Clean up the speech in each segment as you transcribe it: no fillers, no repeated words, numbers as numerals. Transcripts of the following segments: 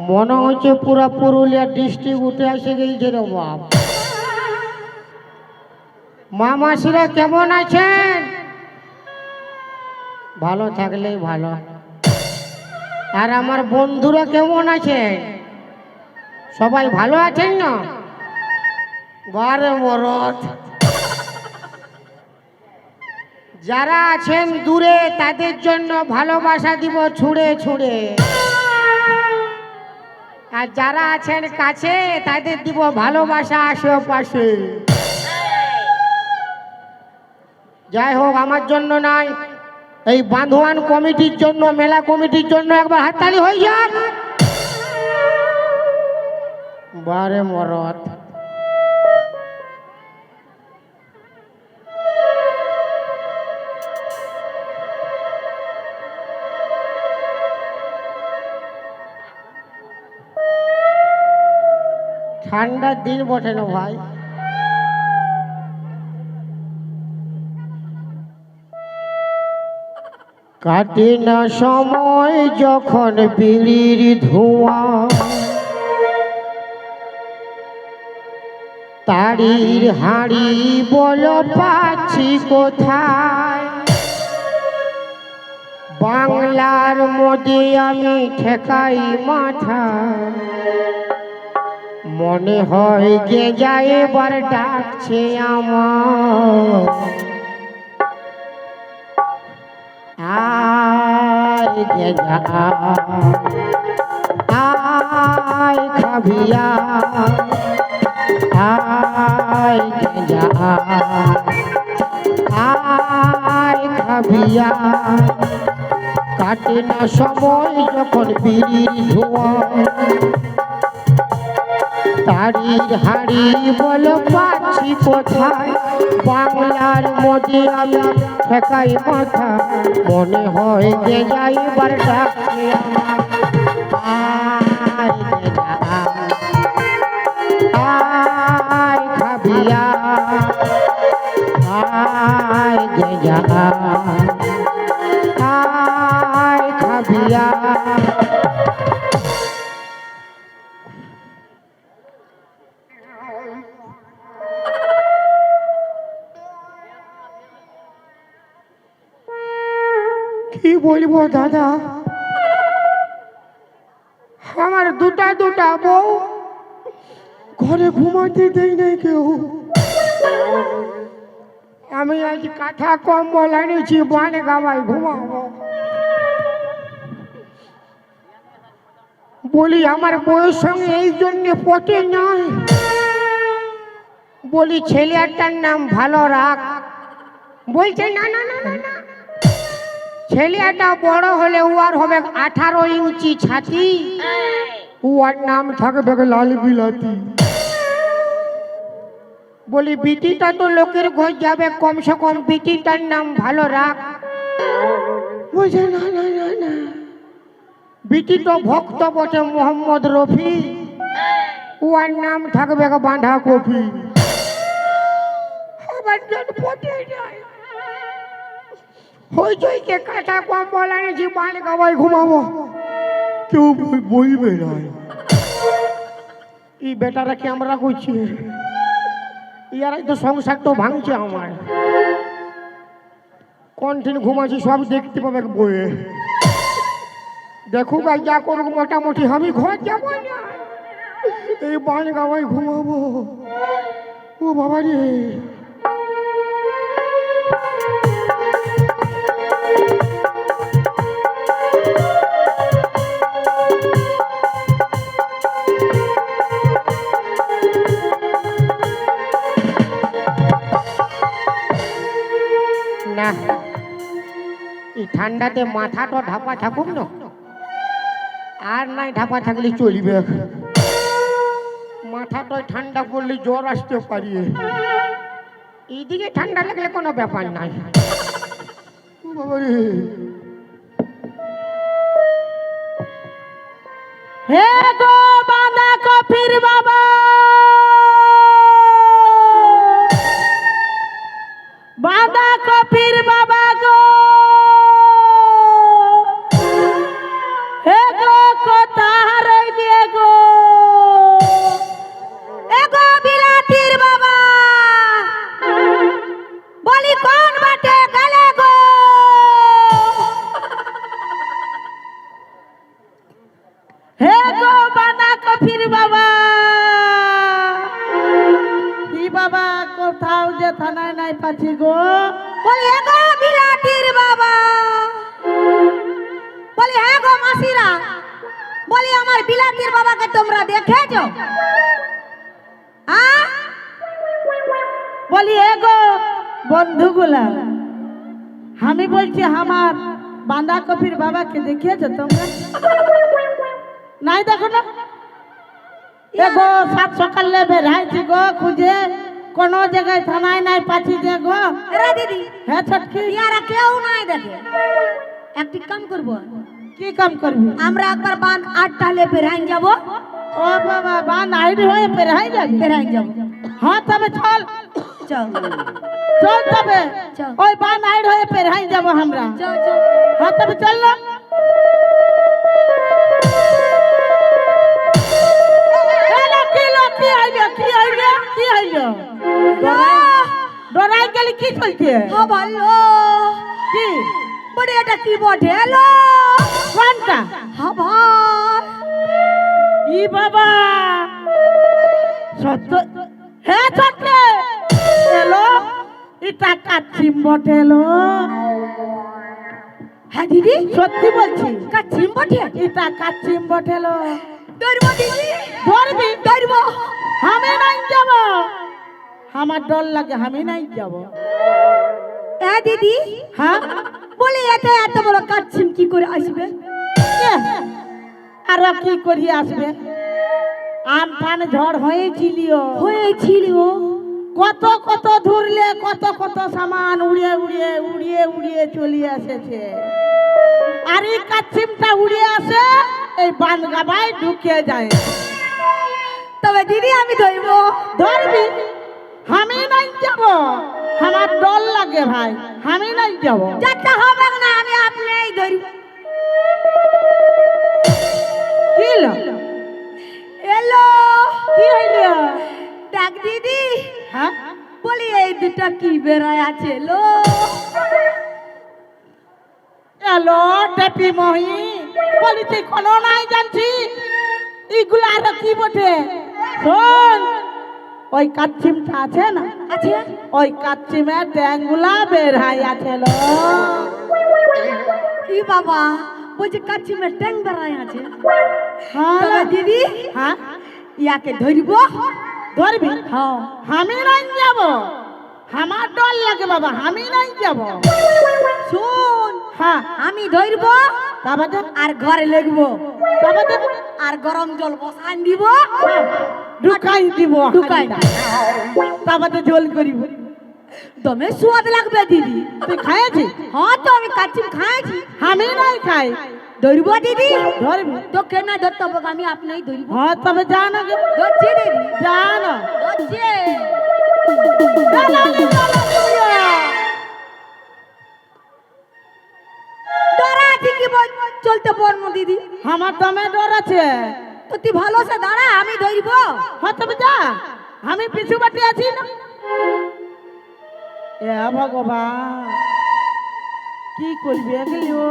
মনে হচ্ছে পুরা পুরুলিয়া ডিস্ট্রিক্ট উঠে এসে গেছে রে বাপ। মামাসিরা কেমন আছেন? ভালো থাকলেই ভালো। আর আমার বন্ধুরা কেমন আছেন? সবাই ভালো আছেন না? বারে মরদ, যারা আছেন দূরে তাদের জন্য ভালোবাসা দিব ছুঁড়ে ছুঁড়ে, আর যারা আছেন কাছে তাদের দিব ভালোবাসা আশেপাশে। যাই হোক, আমার জন্য নাই, এই বাঁধওয়ান কমিটির জন্য, মেলা কমিটির জন্য একবার হাততালি হয়ে যাক। বারে মরদ, ঠান্ডার দিন বটে না ভাই। কাটে না সময় যখন বিড়ির ধোঁয়া, তারির হাঁড়ি বল পাচ্ছি কোথায়। বাংলার মধ্যে আমি ঠেকাই মাথা, মনে হয় যে যায় এবার ডাকছে আমার। আয় গে যা, আয় খাবিয়া, আয় গে যা, আয় খাবিয়া। কাটে না সময় যখন বিড়ির ধোঁয়া, তারির হাঁড়ি বল পাচ্ছি কোথায়। বাংলার মধ্যে আমি ঠেকাই মাথা, মনে হয় যে যাইবার ডাকছে আমার। আয় গে যা, আয় খাবিয়া, আয় গে যা, আয় খাবিয়া। কি বলবো দাদা, আমার দুটা দুটা বউ, ঘরে ঘুমাতে দেই নাই কেউ। আমি আজ কাঁথা কম্বল এনেছি, বানে গাবাই ঘুমাবো। বলি আমার বউয়ের সঙ্গে এই জন্য পটে নাই। বলি ছেলেটার নাম ভালো রাখ, বলছে না না না না না, ছেলেটা বড় হলে উয়ার হবে 18 ইঞ্চি ছাতি, উয়ার নাম থাকবে লাল বিলাতি। বলি বিটিটা তো লোকের ঘর যাবে, কমসে কম বিটিটার নাম ভালো রাখ। বলছে না না না না, বিটি তো ভক্ত বটে মোহাম্মদ রফি, উয়ার নাম থাকবে বাঁধা কপি। আবার যেন পটে যায়, হইচইকে কাঁথা কম্বল এনেছি, বান গাবাই ঘুমাবো, কেউ বলবে না। এই বেটারা ক্যামেরা করছে, ইয়ারাই তো সংসার তো ভাঙছে আমার। কন্টিনিউ ঘুমাচ্ছি, সব দেখতে পাবে বইয়ে। দেখুক আর যা করুক, মোটামুটি আমি ঘর যাবো না, এই বান গাবাই ঘুমাবো। ও বাবা রে, না এই ঠান্ডাতে মাথাটা ঢাপা থাকুক না, আর নাই ঢাপা থাকলে চলবে। মাথাটা ঠান্ডা পড়লে জ্বর আসতে পারি, এইদিকে ঠান্ডা লাগলে কোনো ব্যাপার নাই। ও বাবা রে, হে গো বাঁধা কপির বাবা, বাঁধা কপির বাবা গো, হে গো কোথায় রইলে গো, এ গো বিলাতির বাবা, বলি কোন বাটে গেলে গো? হে গো বাঁধা কপির বাবা, কি বাবা কোথাও যে থানায় নাই পাচ্ছি গো। বলি এ গো বিলাতির বাবা, বলি হ্যাঁ গো মাসিরা, বলি আমার বিলাতির বাবাকে তোমরা দেখেছো? বলি এ গো বন্ধুগুলা, আমি বলছি আমার বাঁধাকপির বাবাকে দেখিয়েছো তোমরা? নাই দেখো না। এ গো সাত সকালে বেরাইছি গো খুঁজে, কোনো জায়গায় থানায় নাই পাচ্ছি যে গো। এরা দিদি, হ্যাঁ ছটকি, ইয়ারা কেউ নাই দেখে। একটি কাম করব, কি কাম করবি? আমরা একবার বান 8টা লে বেরাইন যাব। ও বাবা, বান আইডি হয়ে বেরাই যাবি? বেরাইন যাব। হ্যাঁ তবে চল, চল চল তবে চল। ওই বান আইড হয়ে বেরাই যাব আমরা। চল চল। হ্যাঁ তবে চল না। কি হইলো কি হইলো কি হইলো? ডরাই গেলি কি চলছে? হ্যাঁ ভালো। কি বড় এটা কি বটে এলো? কোনটা? হ্যাঁ ভাই। ই বাবা সত্য, হ্যাঁ সত্য এলো, এটা কাচ্চিম বটে এলো। হ্যাঁ দিদি, সত্যি বলছি, কাচ্চিম বটে? এটা কাচ্চিম বটে এলো। ধরবো দিদি, ধরবি? ধরবো। আমি নাই যাব, আমার ডর লাগে, আমি নাই যাব। এ দিদি, হ্যাঁ বলে এত এত বড় কাচ্চিম কি করে আসবে? আর কি করি আসবে? আমফান ঝড় হয়েছিল, হয়েছিল। কত কত ধরলে কত কত সামান উড়িয়ে উড়িয়ে উড়িয়ে উড়িয়ে চলে এসেছে। আর এই কাচ্চিমটা উড়িয়ে আসে এই বানগাবায় ঢুকে যায়। তবে দিদি আমি ধরবো। ধরবি? আমি নাই যাব, আমার ডর লাগে ভাই, আমি নাই যাব। যেটা হবে না আমি আপনিই ধরবো। কি হলো? এলো। কি হইল? দেখ দিদি, হ্যাঁ বলি এই দুটা কি বেড়ায় আছে লো? এলো টেপি মহি, বলি তুই কোনো নাই জানছি এইগুলো আর কি বটে? শোন, ওই কাচ্চিমটা আছে না, আছে? ওই কাচ্চিমের ট্যাংগুলা বের হাই আছে লো। কি বাবা বলছে কাচ্চিমের ট্যাং বেড়ায় আছে? হ্যাঁ তবে দিদি, হ্যাঁ ইয়াকে ধরবো। ধরবি? হ্যাঁ। আমি নাই যাব, আমার ডর লাগে বাবা, আমি নাই যাব। শোন, হ্যাঁ আমি ধরবো তারপরে আর ঘরে লেগবো, তারপরে আর গরম জল বসান দিব, ঢুকাই দিব, ঢুকাই। তারপরে ঝোল করিব। দমে স্বাদ লাগবে দিদি। তুই খাইছি? হ্যাঁ তো আমি কাচ্চিম খাইছি। আমি নাই খাই। ধরবো দিদি? ধরবি? তো কেন ধরতে হবে? আমি আপনিই ধরবো। হ্যাঁ তবে যা না গে, ধরছি দিদি, যা না। ধরছি। ডরা আছে কি চলতে পারবো দিদি? আমার দমে ডর আছে। তো তুই ভালো সে দাঁড়া, আমি ধরবো। হ্যাঁ তবে যা, আমি পিছু বাটি আছি না। এ ভগবান, কি করবি এগুলো?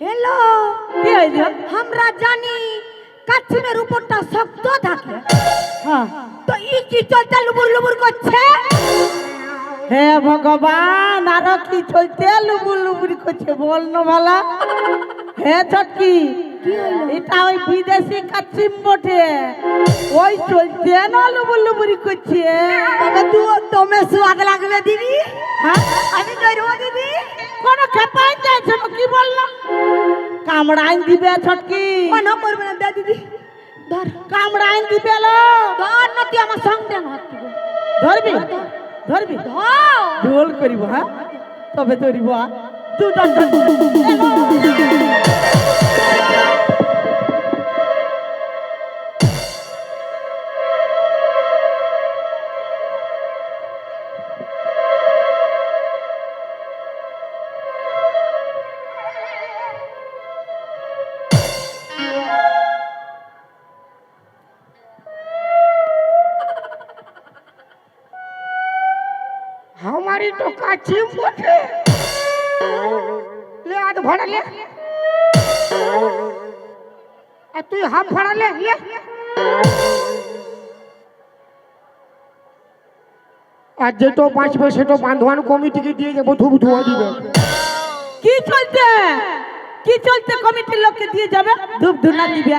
হ্যালো, কি হয়েছে? আমরা জানি কাচ্চিমের উপরটা শক্ত থাকে, হ্যাঁ তো ই কি চলতে লুবুর লুবুর করছে? হে ভগবান, আরো কি চলতে লুবুর লুবুর করছে বল না ভালা। হে ছটকি, কি হইলো? এটা ওই বিদেশি কাচ্চিম বটে, ওই চলছে না লুবুর লুবুরি করছে। তবে তুমি স্বাদ লাগবে দিদি, হ্যাঁ আমি ধরবো দিদি। কোন খেপাই যাইছে না, কি বললাম? কামড়াইন দিবে ছটকি, মনে করবে না দে দিদি, ধর কামড়াইন দিবে লো। ধর না, তুই আমার সঙ্গে না হাত দিব। ধরবি? ধরবি? ধর। ঝোল করিব, হ্যাঁ তবে ধরিব। দুজন हमारी तो काची मोटे ले आध भरा ले तू हाफ भरा ले आज যেটো বাঁচবে সেটো বান্ধবান কমিটিকে দিয়ে যাবো ধূপ ধোয়া দিবে কি চলছে কি চলছে কমিটির লোককে দিয়ে যাবে ধূপ ধুনা দিবে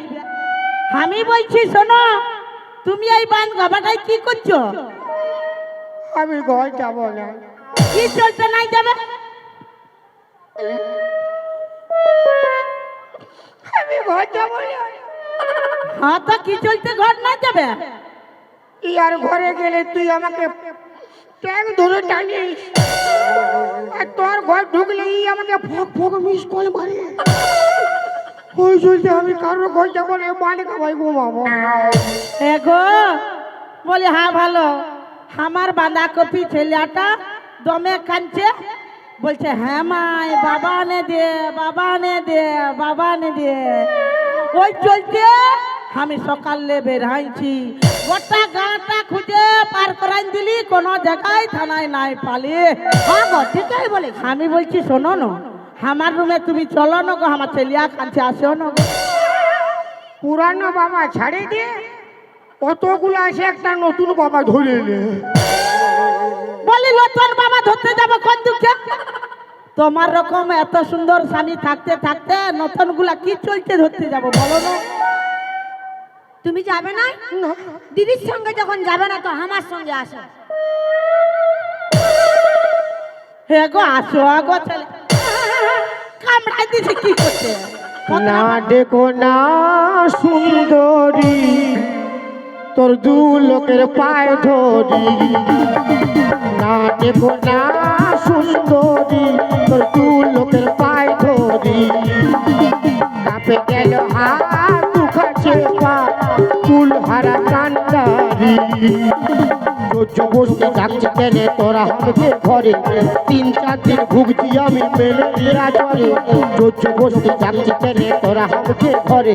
আমি বলছি শোনো তুমি এই বান গাবাটাই কি করছো আমি ঘর যাবো না কি চলছে নাই যাবে আমি ঘর যাবো না হ্যাঁ তো কি চলছে ঘর না যাবে ইয়ার ঘরে গেলে তুই আমাকে ট্যাং ধরে টানিস আর তোর ঘর ঢুকলেই আমাকে ফক ফক মিস কল মারে ওই চলতে আমি কারোর ঘর যাবো না মানে খাবাই ঘুমাবো এগো বলি হ্যাঁ ভালো আমার বাঁধাকপি ছেলেটা দমে কাঁদছে বলছে হ্যাঁ মাই বাবা নে দে বাবা নে দে বাবা নে দে ওই চলছে আমি সকালে বের হয়েছি গোটা গাঁটা খুঁজে পার করাই দিলি কোনো জায়গায় থানায় নাই পালি হ্যাঁ গো ঠিকই বলেছ আমি বলছি শোনো না আমার রুমে তুমি চলো না গো আমার ছেলিয়া কাঁদছে আসো না গো পুরানো বাবা ছাড়ে দিয়ে কতগুলো আছে একটা নতুন বাবা ধরে নে বলি নতুন বাবা ধরতে যাবো কোন দুঃখে তোমার রকম এত সুন্দর স্বামী থাকতে থাকতে নতুন গুলা কি চলছে ধরতে যাবো বলো না তুমি যাবে না দিদির সঙ্গে যখন যাবে না তো আমার সঙ্গে আসো হে গো আসো গো ছেলে কামড়াই দিছে কি করছে না দেখো না সুন্দরী তোর দু লোকের পায়ে ধরি না দেখো না সুন্দরী তোর দু লোকের পায়ে ধরি কাপে গেল হাত দুখাছে পা ফুল হারা কান্ডারি বসতে ডাকছে কেনে তোরা আমাকে ঘরে 3-4 দিন ভুগছি আমি ম্যালেরিয়া জ্বরে বসতে ডাকছে কেনে তোরা আমাকে ঘরে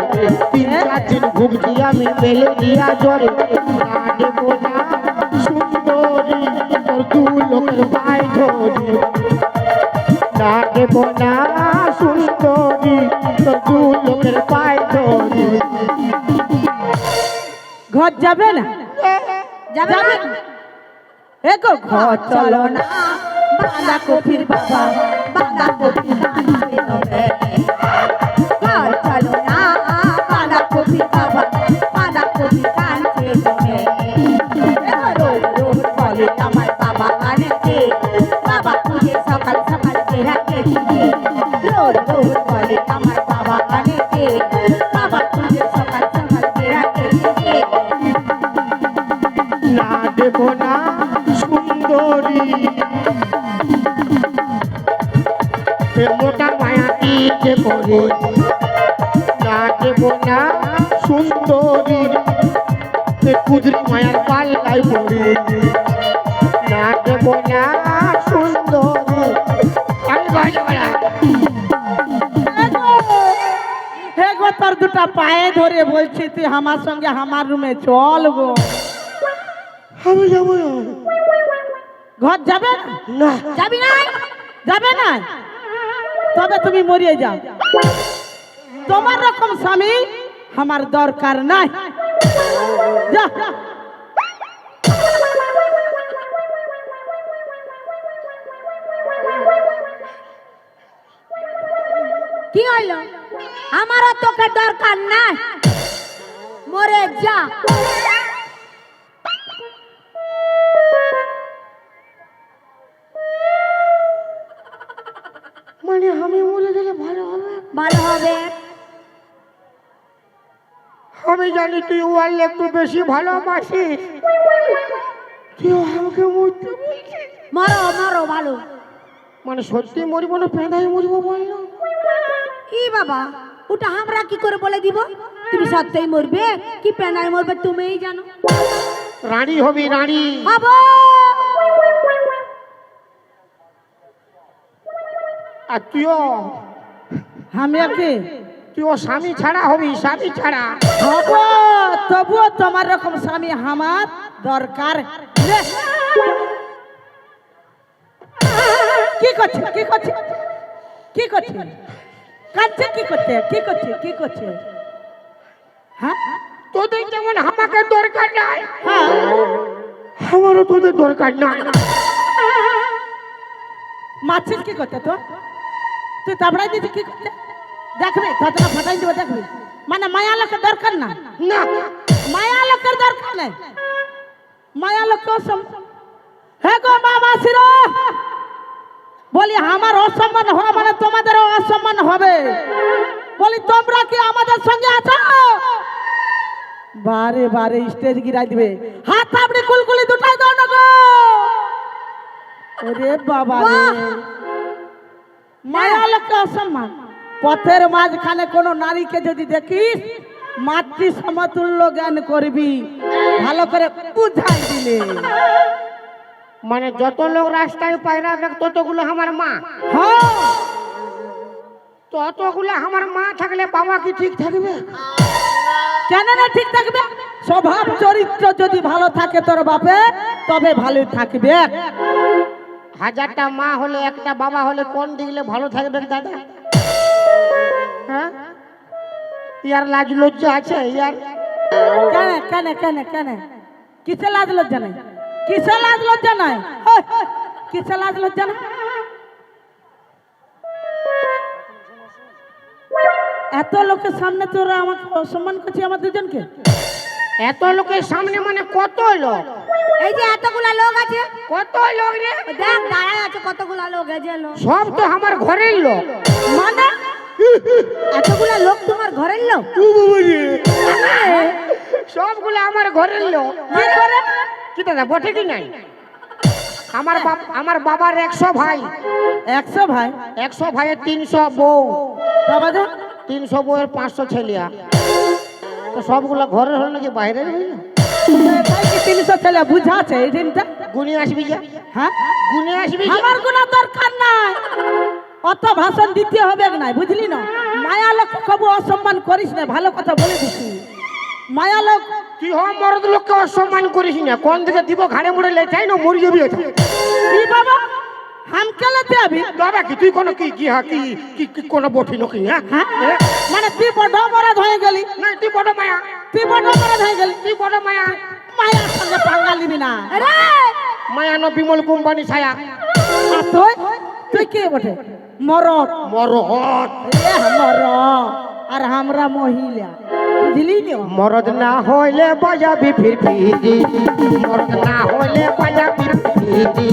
3-4 দিন ভুগছি আমি ম্যালেরিয়া জ্বরে না দেবো না সুন্দরী তোর দু লোকের পায়ে ধরি না দেবো না সুন্দরী তোর দু লোকের পায়ে ধরি ঘর যাবে না যাবে না এগো ঘর চলো না বাঁধাকপির বাবা বাঁধাকপি কাঁদছে তবে ঘর চলো না বাঁধাকপি বাবা বাঁধাকপি কাঁদছে তবে রোজ রোজ বলে আমার বাবা আনতে বাবা তুলে সকাল সকাল চেহাকে দিতে রোজ রোজ বলে আমার বাবা আনতে বাবা তুলে সকাল সকাল চেহাকে দিতে না দেবো না সুন্দরী মোটা মায়া দিতে করে না দেবো না সুন্দরী কুদরি মায়ার পাল্লাই পড়ে না দেবো না সুন্দরী আমি ভয় যাবো না হে গো তোর দুটা পায়ে ধরে বলছি তুই আমার সঙ্গে আমার রুমে চল গো আমি যাবো না ঘর যাবে না? না যাবি না যাবে না তবে তুমি মরিয়ে যাও তোমার রকম স্বামী আমার দরকার নাই যা কি হইল আমারও তোকে দরকার নাই মরে যা মানে আমি মরে গেলে ভালো হবে ভালো হবে আমি জানি তুই ওয়াল একটু বেশি ভালোবাসিস তুই আমাকে মরতে বলছিস মরো মরো ভালো মানে সত্যি মরিব না পেঁদাই মরিব বললো? ই বাবা, ওটা আমরা কি করে বলে দিব? তুমি সত্যই মরবে কি পেনায় মরবে তুমিই জানো। রানী হবি রানী। বাবা আর তুইও আমি কি তুইও স্বামী ছাড়া হবি, স্বামী ছাড়া। হব, তবুও তোমার রকম স্বামী আমার দরকার। লে। কি করছে কি করছে কি করছে? কাঁদছে কি করছে কি করছে কি করছে? হ্যাঁ তোদের যেমন আমাকে দরকার নাই, হ্যাঁ আমারও তোদের দরকার নাই। মাছিস কি করতে তো? তুই তাবড়াই দিচ্ছি কি করতে? দেখবি থাতনা ফাটাই দিব দেখবি। মানে মায়া লোকের দরকার না, না মায়া লোকের দরকার নেই। মায়া লোক হে গো বাবা শিরো, বলি আমার অসম্মান হওয়া মানে তোমাদেরও অসম্মান হবে। বলি তোমরা কি আমাদের সঙ্গে আছো? বারে বারে স্টেজ গিরাই দিবে। হাত আপনি কুলকুলি দুটাই দাও না গো। ওরে বাবা রে, মায়া লোককে অসম্মান। পথের মাঝখানে কোনো নারীকে যদি দেখিস মাতৃ সমতুল্য জ্ঞান করবি, ভালো করে বুঝাই দিলে। মানে যত লোক রাস্তায় পায়রা দেখ ততগুলো আমার মা, হ্যাঁ ততগুলো আমার মা থাকলে বাবা কি ঠিক থাকবে? কেন না ঠিক থাকবে? স্বভাব চরিত্র যদি ভালো থাকে তোর বাপে, তবে ভালো থাকবে। হাজারটা মা হলে একটা বাবা হলে কোন দিকলে ভালো থাকবে দাদা? হ্যাঁ, ইয়ার লাজ লজ্জা আছে ইয়ার? কেন কেন কেন কেন কিসে লাজ লজ্জা নাই? কিসে লাজ লজ্জা নাই? হেই, কিসে লাজ লজ্জা নাই? এত লোকের সামনে তোরা আমাকে অসম্মান করছিস আমার দুজনকে। এত লোকের সামনে মানে কত লোক? এই যে এতগুলা লোক আছে, কত লোক রে? দেখ দাঁড়ায় আছে কতগুলা লোক, এই যে লোক সব তো আমার ঘরের লোক। মানে এতগুলা লোক তোমার ঘরের লোক? সবগুলো আমার ঘরের লোক। কি করে? কি দাদা বটে কি নাই? আমার বাবার 100 ভাই, 100 ভাই, 100 ভাইয়ের 300 বউ, বাবা যা 300 বউয়ের 500 ছেলিয়া। তো সবগুলো ঘরের হল নাকি বাইরের হইল? 300 ছেলে বুঝা আছে এই দিনটা। গুনে আসবি যা, হ্যাঁ গুনে আসবি যা। আমার কোনো দরকার নাই, অত ভাষণ দিতে হবে না, বুঝলি না? মায়া লোক কবু অসম্মান করিস না, ভালো কথা বলে দিছি। মায়া লোক তুই হম মরদ লোককে অসম্মান করিস না। কোন দিকে দিব ঘাড়ে মুড়ে লেচাই না মরি যাবি এটা। কি বাবা হামকে লেতে আবি? দাদা কি তুই কোনো কি কি কি কি কি কোনো বটি নকি? হ্যাঁ হ্যাঁ মানে তুই বড় মরদ হয়ে গেলি? না তুই বড় মায়া, তুই বড় মরদ হয়ে গেলি, তুই বড় মায়া। মায়ার সঙ্গে পাঙ্গা নিবি না। আরে মায়া ন বিমল কোম্পানি ছায়া। আর তুই তুই কে বটে? মরদ। মরদ এ মরদ আর আমরা মহিলা, বুঝলি না? মরদ না হইলে বাজাবি ফিরফিরি, মরদ না হইলে বাজাবি ফিরফিরি।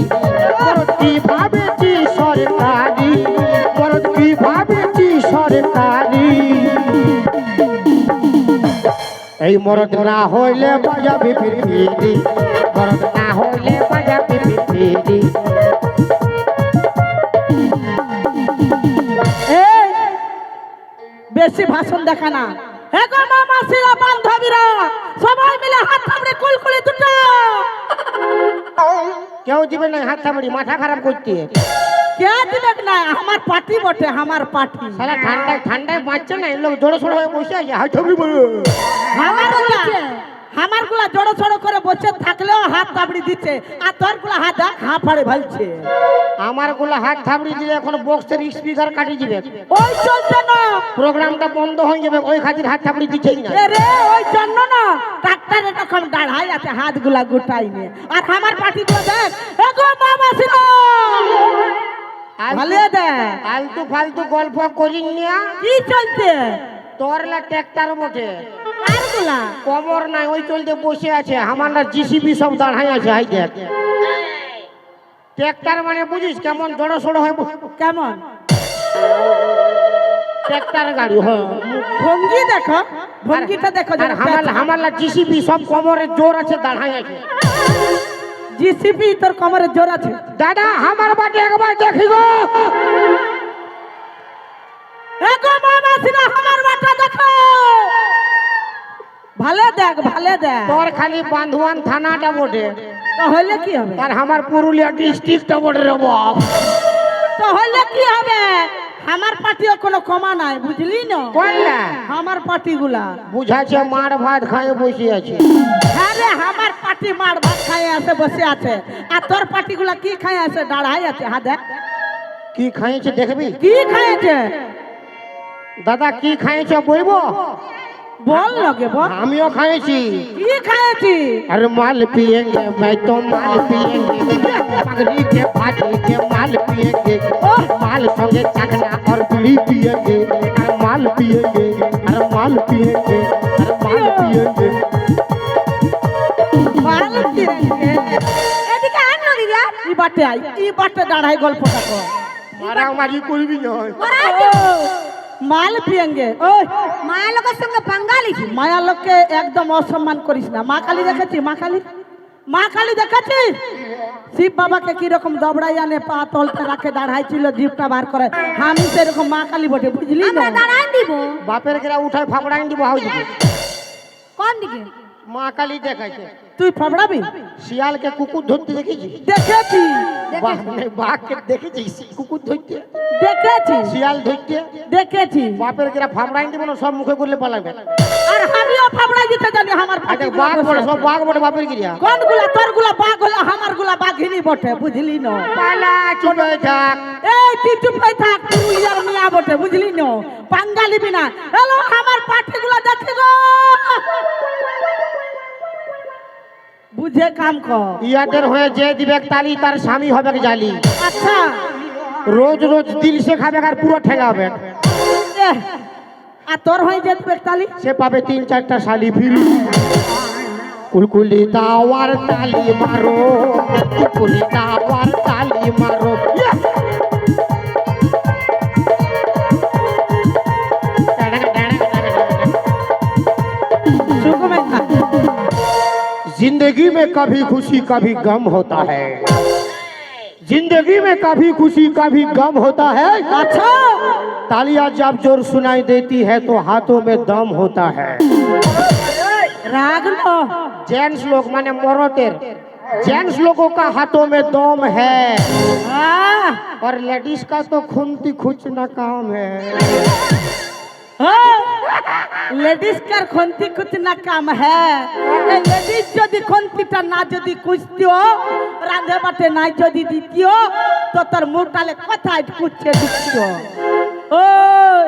মরদ কি ভাবেছি সরকারি, মরদ কি ভাবেছি সরকারি। এই মরদ না হইলে বাজাবি ফিরফিরি, মরদ না হইলে বাজাবি ফিরফিরি। এই বেশি ভাষণ দেখা না। হে গো মামাসিরা বান্ধবীরা, সবাই মিলে হাত থামড়ে কুলকুলি দুটো। কেউ দিবে না হাত থামড়ি, মাথা খারাপ করতে। কে দিবে না? আমার পার্টি বটে, আমার পার্টি। সারা ঠান্ডায় ঠান্ডায় বাঁচছে না, এই লোক জোড়ো সোড়ো হয়ে বসে আছে হাত থামড়ি বলে। আমার গুলা জড়ো সড়ো করে বসে থাকলেও হাত তাবড়ি দিচ্ছে, আর তোর গুলা হাত হাঁ ফাড়ে ভালছে। আমার গুলো হাত থামড়ি দিলে এখন বক্সের স্পিকার কাটি দিবে, ওই চলছে না, প্রোগ্রামটা বন্ধ হয়ে যাবে। ওই খাতির হাত থামড়ি দিচ্ছেই না। এ রে ওই জন্য না ডাক্তার এরকম দাঁড়াই আছে, হাত গুলা গোটাই নিয়ে। আর আমার পার্টি গুলো দেখ, এ গো মামাসিরা ভালো দে। আলতু ফালতু গল্প করিস না। কি চলছে? তোরলা ট্র্যাক্টর বটে, কার গুলা? কমর নাই, ওই চলতে বসে আছে। আমার না জিসিবি সব দাঁড়াই আছে। হাই দেখ ট্র্যাক্টর মানে বুঝিস কেমন জড়ো সড়ো হয়ে কেমন ট্র্যাক্টর গাড়ি। হ্যাঁ ভঙ্গি দেখো, ভঙ্গিটা দেখো। আর হামারলা জিসিবি সব কমরের জোর আছে, দাঁড়াই আছে। জিসিপি তোর কমরে জোর আছে। দাদা আমার বাটে একবার দেখি গো। এগো মামাসিরা আমার বাটা দেখো। ভালো দেখ, ভালো দেখ। তোর খালি বান্ধওয়ান থানাটা বটে, তো হইলে কি হবে? আর আমার পুরুলিয়া ডিস্ট্রিক্টটা বটে রে বাপ। তো হইলে কি হবে? আমার পার্টিও কোনো কমা নাই, বুঝলি না? কইলা আমার পার্টিগুলা বুঝাচ্ছে মার ভাত খায় বসে আছে। আরে আমার পার্টি মার ভাত খায় আছে, বসে আছে। আর তোর পার্টিগুলা কি খায় আছে? দাঁড়াই আছে। হ্যাঁ দেখ কি খাইছে দেখবি? কি খাইছে। দাদা কি খাইছে বলবো? বল লগে বল। আমিও খাইছি। কি খাইছি? अरे माल पिएंगे मैं तो माल पिएंगे, पगड़ी के फाटी के माल पिएंगे, माल संगे चखना और बीड़ी पिएंगे, अरे माल पिएंगे, अरे माल पिएंगे, अरे माल पिएंगे। মাল কিনবে। এদিকে আন না দিদা। ই বাটে আই, ই বাটে দাঁড়াই গল্পটা কর। মারামারি করবি না। ওরাই ও, মাল পিয়েঙ্গে। ওই মায়ের লোকের সঙ্গে পাঙ্গা লিছি। মায়া লোককে একদম অসম্মান করিস না। মা কালী দেখেছি? মা কালী, মা কালী দেখেছিস? শিব বাবাকে কিরকম দবড়াই আনে, পা তলতে রাখে, দাঁড়াই ছিল, জিপটা বার করে। আমি সেরকম মা কালী বটে, বুঝলি না? আমরা দাঁড়ান দিব। বাপের গেরা উঠায় ফাপড়াই দিব হাউ দিকে। কোন দিকে? মা কালী দেখাইছে। তুই ফাবড়াবি? শিয়ালকে কুকুর ধরতে দেখেছিস? দেখেছি, বাঘকে দেখেছিস কুকুর ধরতে? দেখেছি, শিয়াল ধরতে? দেখেছি। বাপের গেরা ফাপড়াই দিব না, সব মুখে করলে পালাবে। আর আমিও ফাবড়াই দিতে জানি। আমার আচ্ছা বাঘ বড়, সব বাঘ বড় বাপের গিরিয়া। কোনগুলা? তোরগুলা বাঘ হলো, আমারগুলা বাঘিনী বটে, বুঝলি না? পালা চলে থাক। এই তুই চুপ হয়ে থাক, পুরুলিয়ার মিয়া বটে, বুঝলি না? পাঙ্গালি বিনা। হ্যালো, আমার পাঠিগুলা দেখে গো। বুঝে কাম কর। ইয়াদের হয়ে যে দিবে তালি তার স্বামী হবে জালি। আচ্ছা, রোজ রোজ দিল সে খাবে আর পুরো ঠেকাবে। এহ, আর তোর হয়ে যেত বেতালি? সে পাবে 3-4টা শালি ফিরি। কুলকুলি দাওয়ার তালি মারো, কুলকুলি দাওয়ার তালি মারো। সুকুমে থাক। जिंदगी में कभी खुशी कभी गम होता है, जिंदगी में कभी खुशी कभी गम होता है। अच्छा, तालियां जब जोर सुनाई देती है तो हाथों में दम होता है। राग लो। जेंट्स लोग माने मरोतेर, जेंट्स लोगों का हाथों में दम है, और लेडीज का तो खुनती खुचना काम है। लेडीज कर खंती कुछ ना काम है। लेडीज যদি খন্তিটা না যদি কুচতিও, রাঁধে বাটে নাই যদি দিতিও, তো তোর মুখটালে কোথায় কুচছে দিতিও। ওই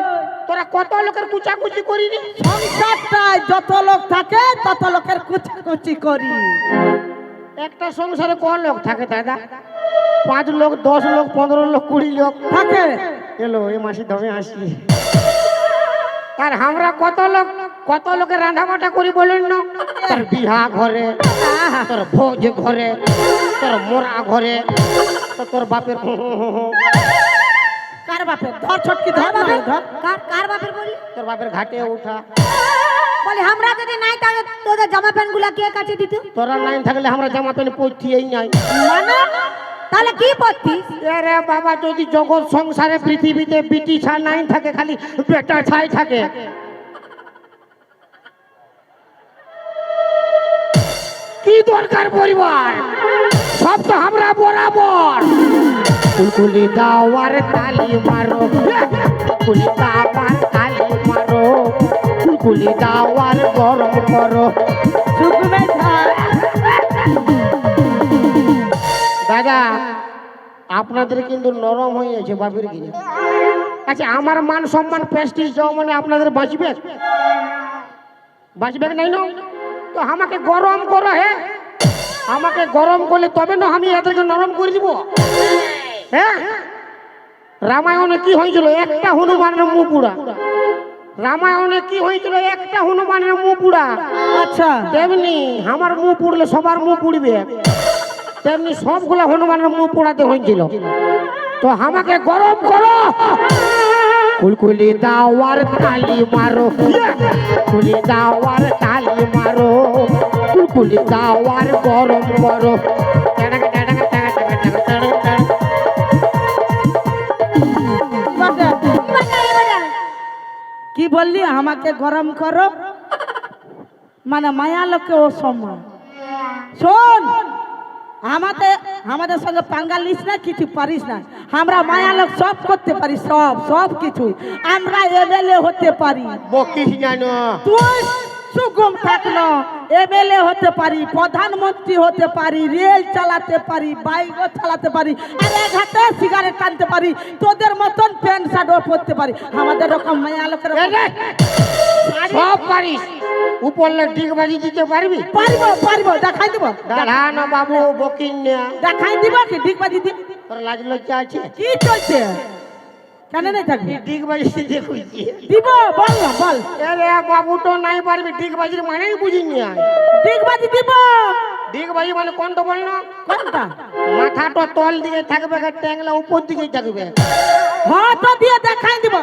তোরা কত লোকের কুচাকুচি করিনি? সংসারটায় যত লোক থাকে তত লোকের কুচাকুচি করি। একটা সংসারে কত লোক থাকে দাদা? 5 লোক, 10 লোক, 15 লোক, 20 লোক থাকে। এলো এই মাসি দমে আসি। আর আমরা কত লোকের রান্না বাটা করি বলেন না? তোর বিহা ঘরে, তোর ভোজ ঘরে, তোর মোরা ঘরে, তো তোর বাপের কার বাপের? ধর ছটকি ধর না, ধর। কার বাপের বলি? তোর বাপের ঘাটে উঠা। বলি আমরা যদি নাই তাহলে তোদের জামা প্যান্ট গুলা কে কাছে দিত? তোরা নাই থাকলে আমরা জামা প্যান্ট পরতেই নাই। মানে তাহলে কি পড়তিস? আরে বাবা, যদি জগৎ সংসারে পৃথিবীতে বিটি ছা নাই থাকে, খালি বেটা ছাই থাকে। কি দরকার পরিবার? সব তো আমরা বরাবর। কুলকুলি দাওয়ার তালি মারো, কুলকুলি দাওয়ার তালি মারো, কুলকুলি দাওয়ার গরম করো। সুকুমে থাক। দাদা আপনাদের কিন্তু নরম হয়ে আছে বাপের গিরে। আচ্ছা আমার মান সম্মান প্রেস্টিজ যাও মানে আপনাদের বাঁচবে? বাঁচবে নাই না? তো আমাকে গরম করো। হে, আমাকে গরম করলে তবে না আমি এদেরকে নরম করে দিব। হ্যাঁ, রামায়ণে কি হয়েছিল? একটা হনুমানের মুখ পুড়া। রামায়ণে কি হয়েছিল? একটা হনুমানের মুখ পুড়া। আচ্ছা, তেমনি আমার মুখ পুড়লে সবার মুখ পুড়বে, তেমনি সবগুলা হনুমানের মুখ পোড়াতে হয়েছিল। তো আমাকে গরম করো। কুলকুলি দাওয়ার তালি মারো, কুলকুলি দাওয়ার তালি মারো, কুলকুলি দাওয়ার গরম করো। কি বললি আমাকে গরম করো মানে মায়া লোকে ও সম্মান শোন আমাদের আমাদের সঙ্গে পাঙ্গা লিস না কিছু পারিস না আমরা মায়া লোক সব করতে পারি সব সব কিছু আমরা এমএলএ হতে পারি বকিস জানো তুই সুগম থাকলো এমএলএ হতে পারি প্রধানমন্ত্রী হতে পারি রেল চালাতে পারি বাইকও চালাতে পারি আর এক হাতে সিগারেট টানতে পারি তোদের মতন প্যান্ট শার্টও পরতে পারি আমাদের রকম মায়া লোকের সব পারিস উপরলে ডিগবাজি দিতে পারবি পারবো পারবো দেখাই দিব দাঁড়ানো বাবু বকিন না দেখাই দিব কি ডিগবাজি দি তোর লাজ লজ্জা আছে কি চলছে কেন নেই থাকবি ডিগবাজি দিতে খুঁজছি দিব বল না বল এরে বাবু তো নাই পারবি ডিগবাজির মানেই বুঝিনি আয় ডিগবাজি দিব ডিগবাজি মানে কোনটা বল না কোনটা মাথাটা তল দিকে থাকবে ট্যাংলা উপর দিকে থাকবে হ্যাঁ তো দিয়ে দেখাই দিব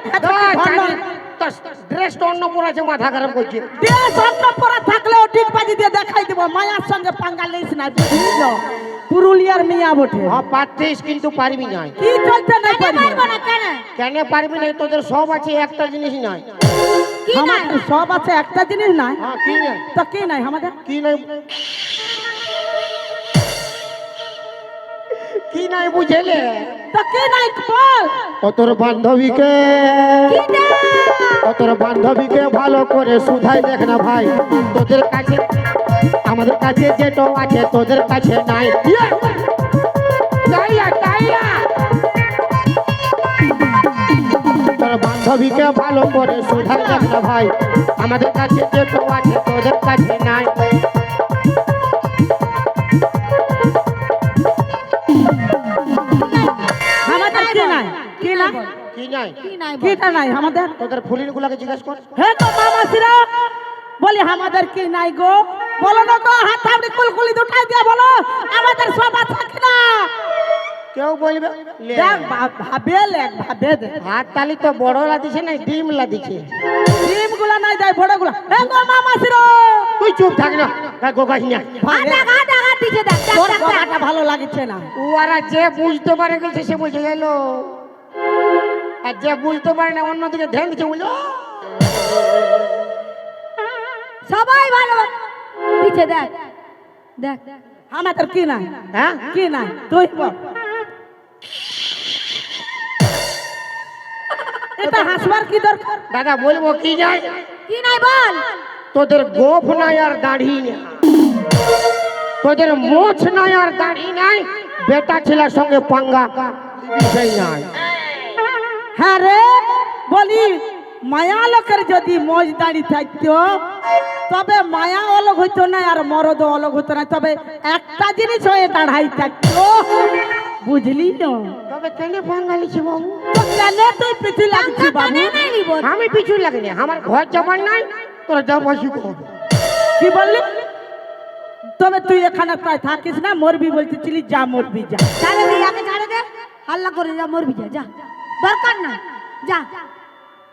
ড্রেসটা অন্য পরে আছে মাথা খারাপ করছে দেশ অন্য পরা থাকলেও ডিগবাজি দিয়ে দেখাই দিব মায়ার সঙ্গে পাঙ্গা লইস না বুঝলো পুরুলিয়ার মিয়া বটে হ্যাঁ পারতিস কিন্তু পারবি না কি চলছে না পারবো না কেন কেন পারবি না তোদের সব আছে একটা জিনিস নাই কি নাই আমাদের সব আছে একটা জিনিস নাই হ্যাঁ কি নাই তো কি নাই আমাদের কি নাই কি নাই বুঝেলে তো কি নাই বল তোর বান্ধবীকে তোর বান্ধবীকে ভালো করে শুধাই দেখ না ভাই তোদের কাছে আমাদের কাছে যেটা আছে তোদের কাছে নাই তোর বান্ধবীকে ভালো করে শুধাই দেখ না ভাই আমাদের কাছে যেটা আছে তোদের কাছে নাই আমাদের কি নাই কি নাই কি নাই কি নাই বল? কিটা নাই আমাদের তোদের ফুলিন গুলাকে জিজ্ঞেস কর হে গো মামাসিরা বলি আমাদের কি নাই গো বলো না গো হাত থাবড়ি কুলকুলি দুটাই দিয়ে বলো আমাদের সব আছে কিনা কেউ বলবে লে। দেখ ভাবে লেখ ভাবে দে হাত তালি তো বড় লাদিছে না ডিম লাদিছে ডিম গুলা নাই যায় বড় গুলা হে গো মামাসিরা তুই চুপ থাক না গোগাস না হাত দিছে দেখ দেখ, তোর দেখ, দেখ। কথাটা ভালো লাগছে না ওরা যে বুঝতে পারে গেছে সে বুঝে গেল আর যে বুঝতে পারে না অন্যদিকে ধ্যান দিচ্ছে বুঝলো সবাই ভালো দিছে দেখ দেখ আমাদের কি নাই হ্যাঁ কি নাই তুই বল এটা হাসবার কি দরকার দাদা বলবো কি যায় কি নাই বল তোদের গোফ নাই আর দাড়ি নাই তোদের মোছ নাই আর দাড়ি নাই বেটা ছেলের সঙ্গে পাঙ্গা বিষয় নাই হ্যাঁ রে বলি মায়া লোকের যদি মজ দাড়ি থাকতো তবে মায়া অলগ হইতো না আর মরদ অলগ হইতো না তবে একটা জিনিস হয়ে দাঁড়াই থাকতো বুঝলি তো তবে কেন পাঙ্গা লিছি বাবু তো কেন তুই পিছু লাগছি বাবু কানে নাই নিব আমি পিছু লাগনি আমার ঘর যাবার নাই তোরা যাবো শিখো কি বললি তবে তুই এখানে প্রায় থাকিস না মরবি বলতেছিলি যা মরবি যা তাহলে ইয়াকে ছাড়ে দে হাল্লা করে যা মরবি যা যা দরকার না যা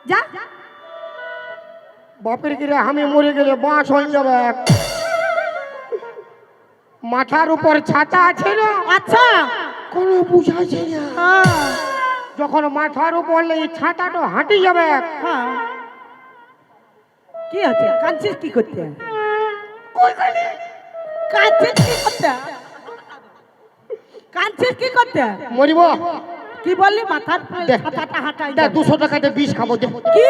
যা বাপের গিরে আমি মরে গেলে বাঁশ হয়ে যাবে মাথার উপর ছাতা আছে না আচ্ছা কোনো বুঝাছে না হ্যাঁ যখন মাথার উপর এই ছাতাটা হাঁটি যাবে হ্যাঁ কি আছে কাঁদছিস কি করতে কাঁদছিস কি করতে কাঁদছিস কি করতে মরিব কি বললি মাথার দে। ছাতাটা হাঁটাই দে 200 টাকাতে বিষ খাবো দে কি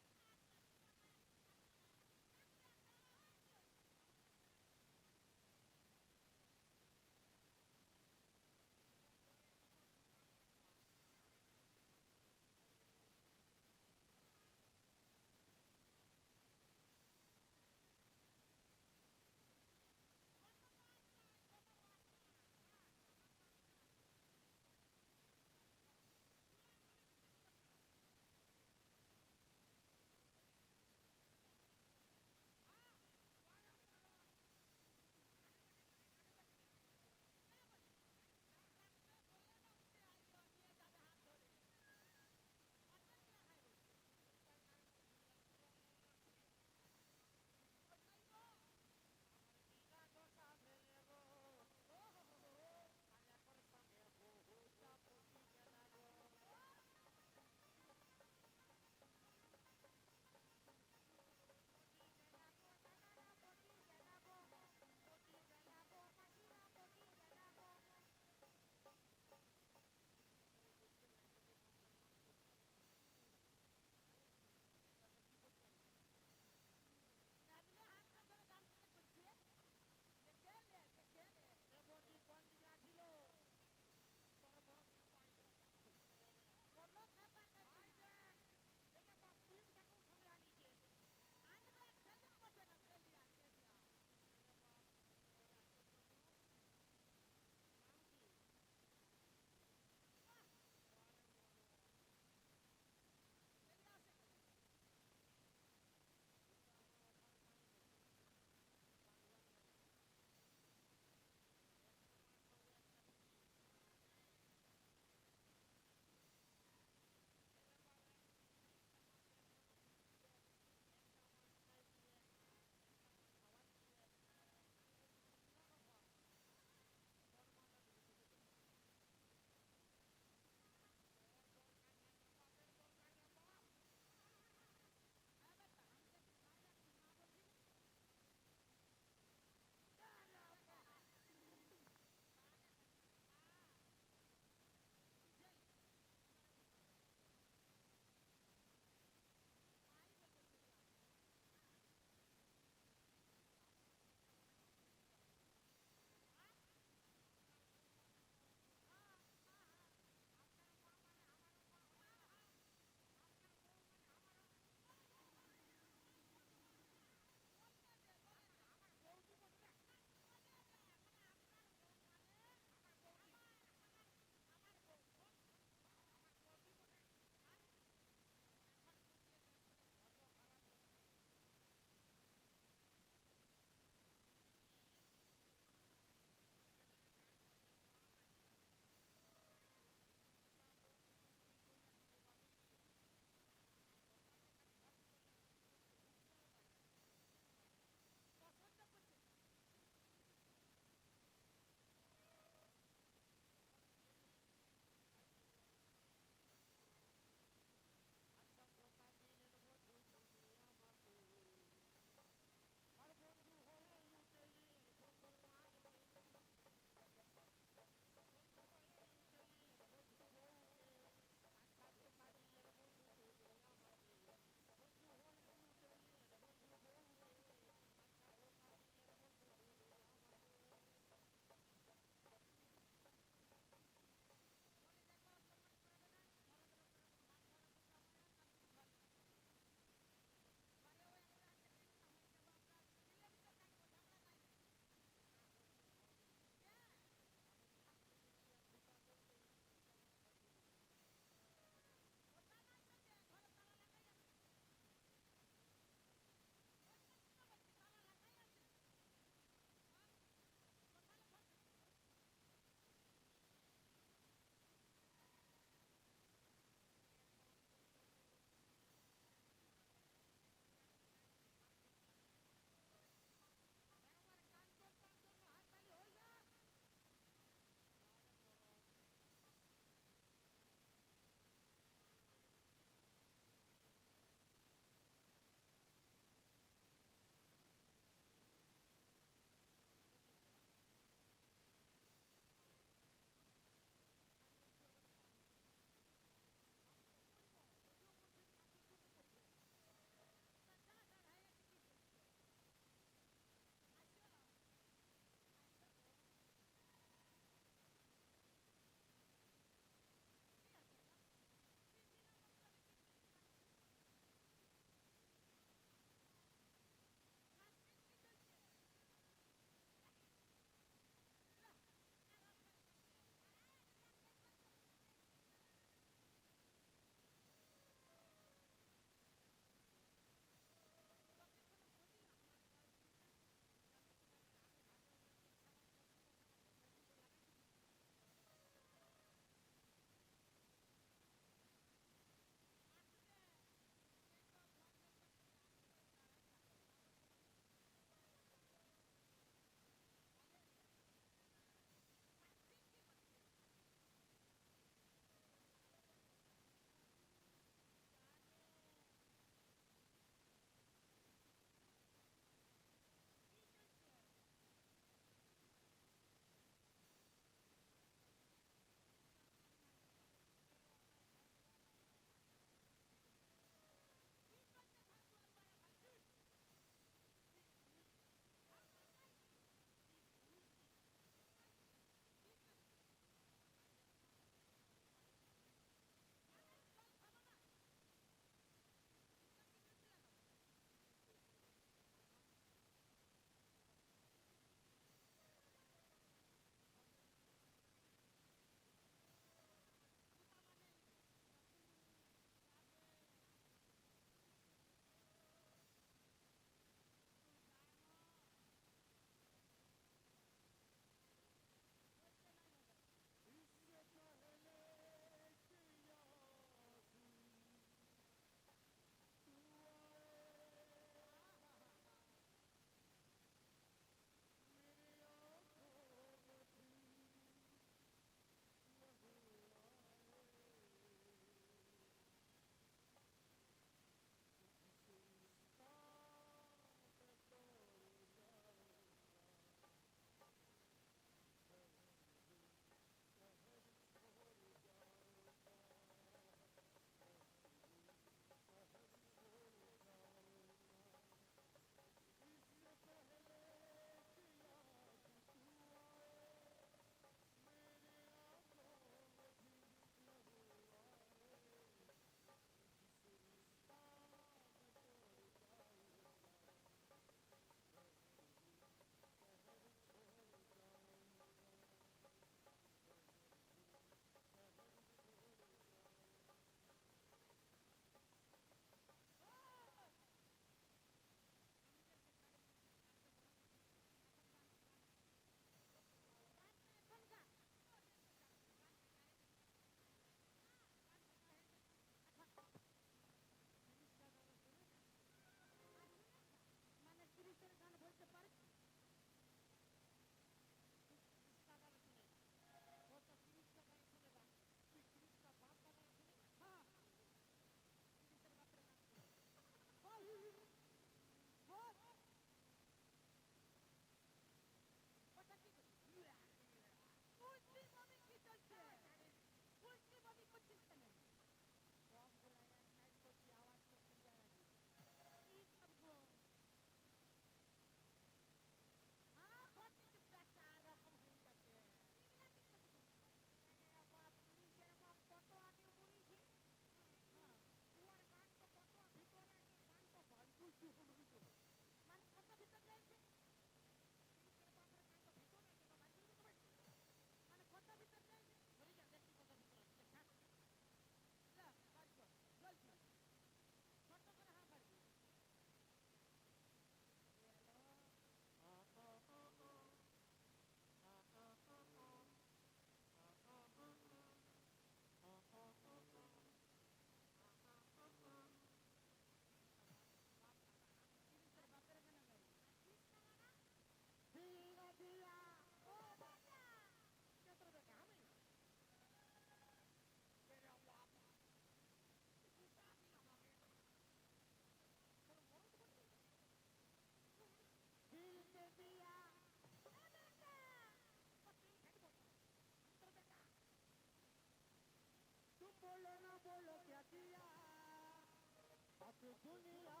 दुनिया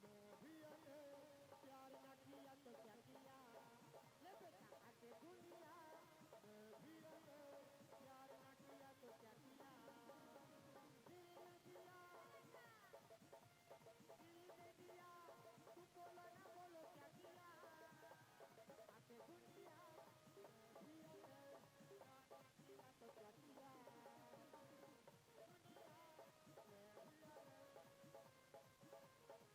में भी अरे प्यार न किया तो क्या किया ले बेटा आके दुनिया में भी अरे प्यार न किया तो क्या किया दिल ने दिया तू बोलो ना बोलो क्या किया आके दुनिया में भी अरे प्यार न किया तो क्या किया दुनिया में भी अरे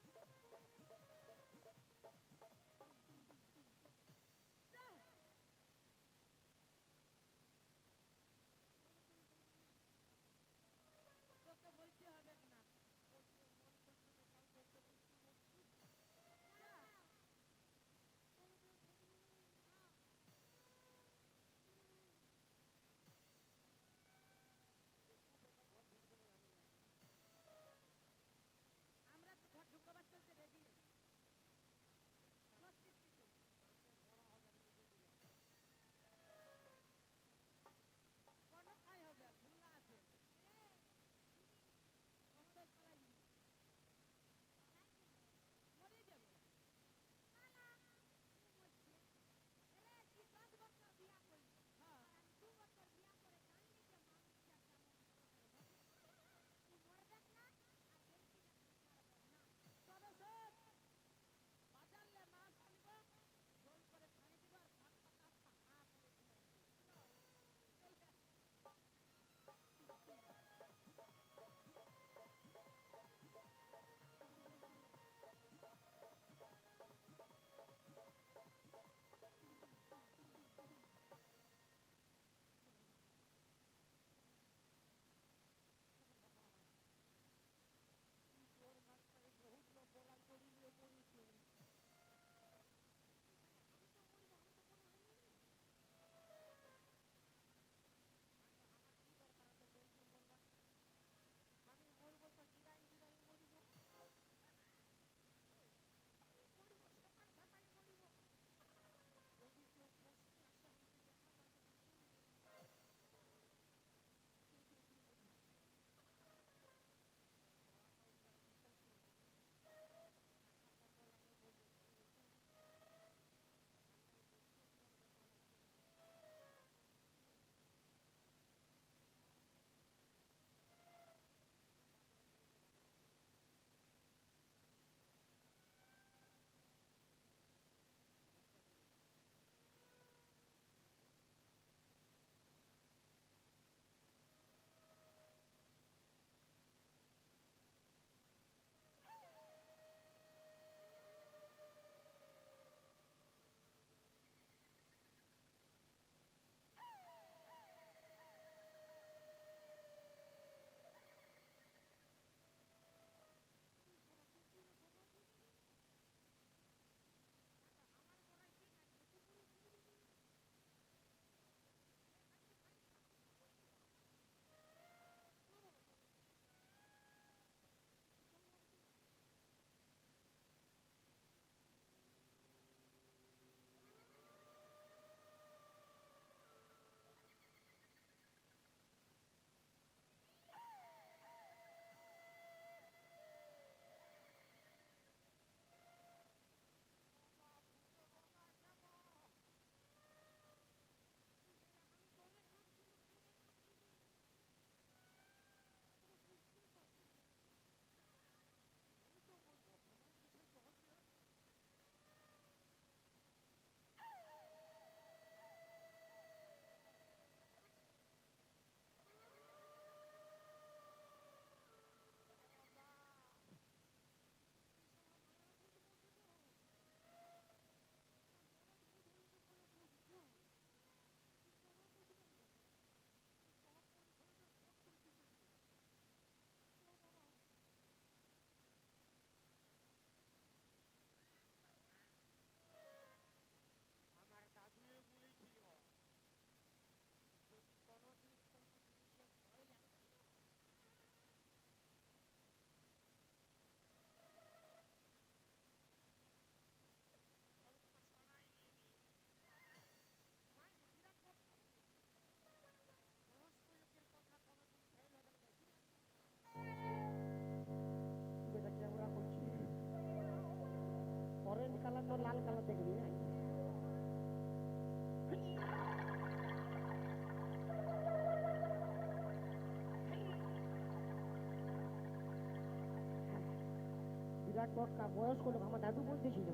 বিরাট টটকা বয়স্ক লোক, আমার দাদু বলতেছিল,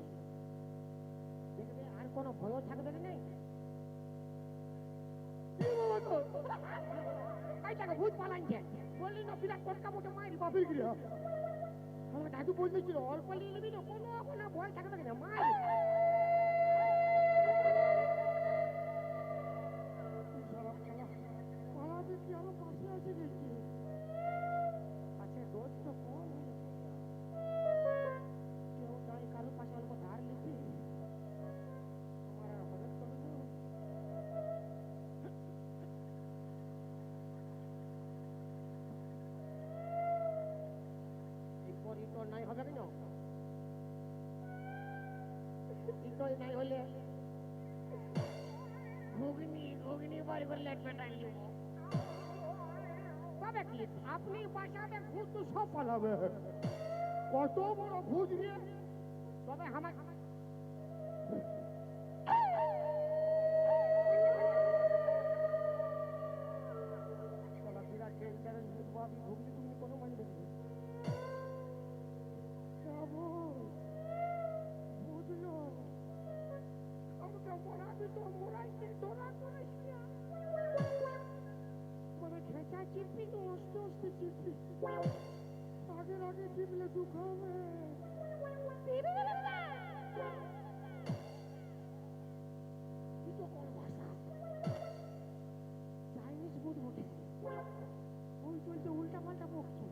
দেখবে আর কোনো ভয় থাকবে কি নেই। ভূত পালাইছে বললি না, বিরাট টটকা মোটে মায়ের বাপের গিয়া। আমার দাদু বলতেছিল অল্প নিয়ে নিবি না, কোনো কোনো ভয় থাকবে কিনা মায়ের। পালাবে কি আমার পাশে আছে দেখছি, পাশে রোদ তো কম হয়ে কেউ নাই, কারোর পাশে অল্প ধার লিখি আমার আর হবে তো না। এরপর ইটোর নাই হবে কেন, ইটোই নাই হলে ঘুগনি ঘুগনি বাড়ি করলে পেটাই নিব। তবে কি আপনি বাঁচাবে, ভূত তো সব পালাবে, কত বড় ভূত নিয়ে। তবে আমার বিরাট ডেঞ্জারাস ভূত, বাবি ঘুগনি টুগনি কোনো মানে দেখি বুঝলো আমাকে মরাবি তো মরাইছে, তোরা করিস না। মানে খেঁচা চিপি তো আস্তে আস্তে চিপি, আগের আগে চিপলে দুঃখ হবে। কি তো কোন ভাষা, চাইনিজ ফুড বটে, ওই চলছে উল্টা পাল্টা বকছে।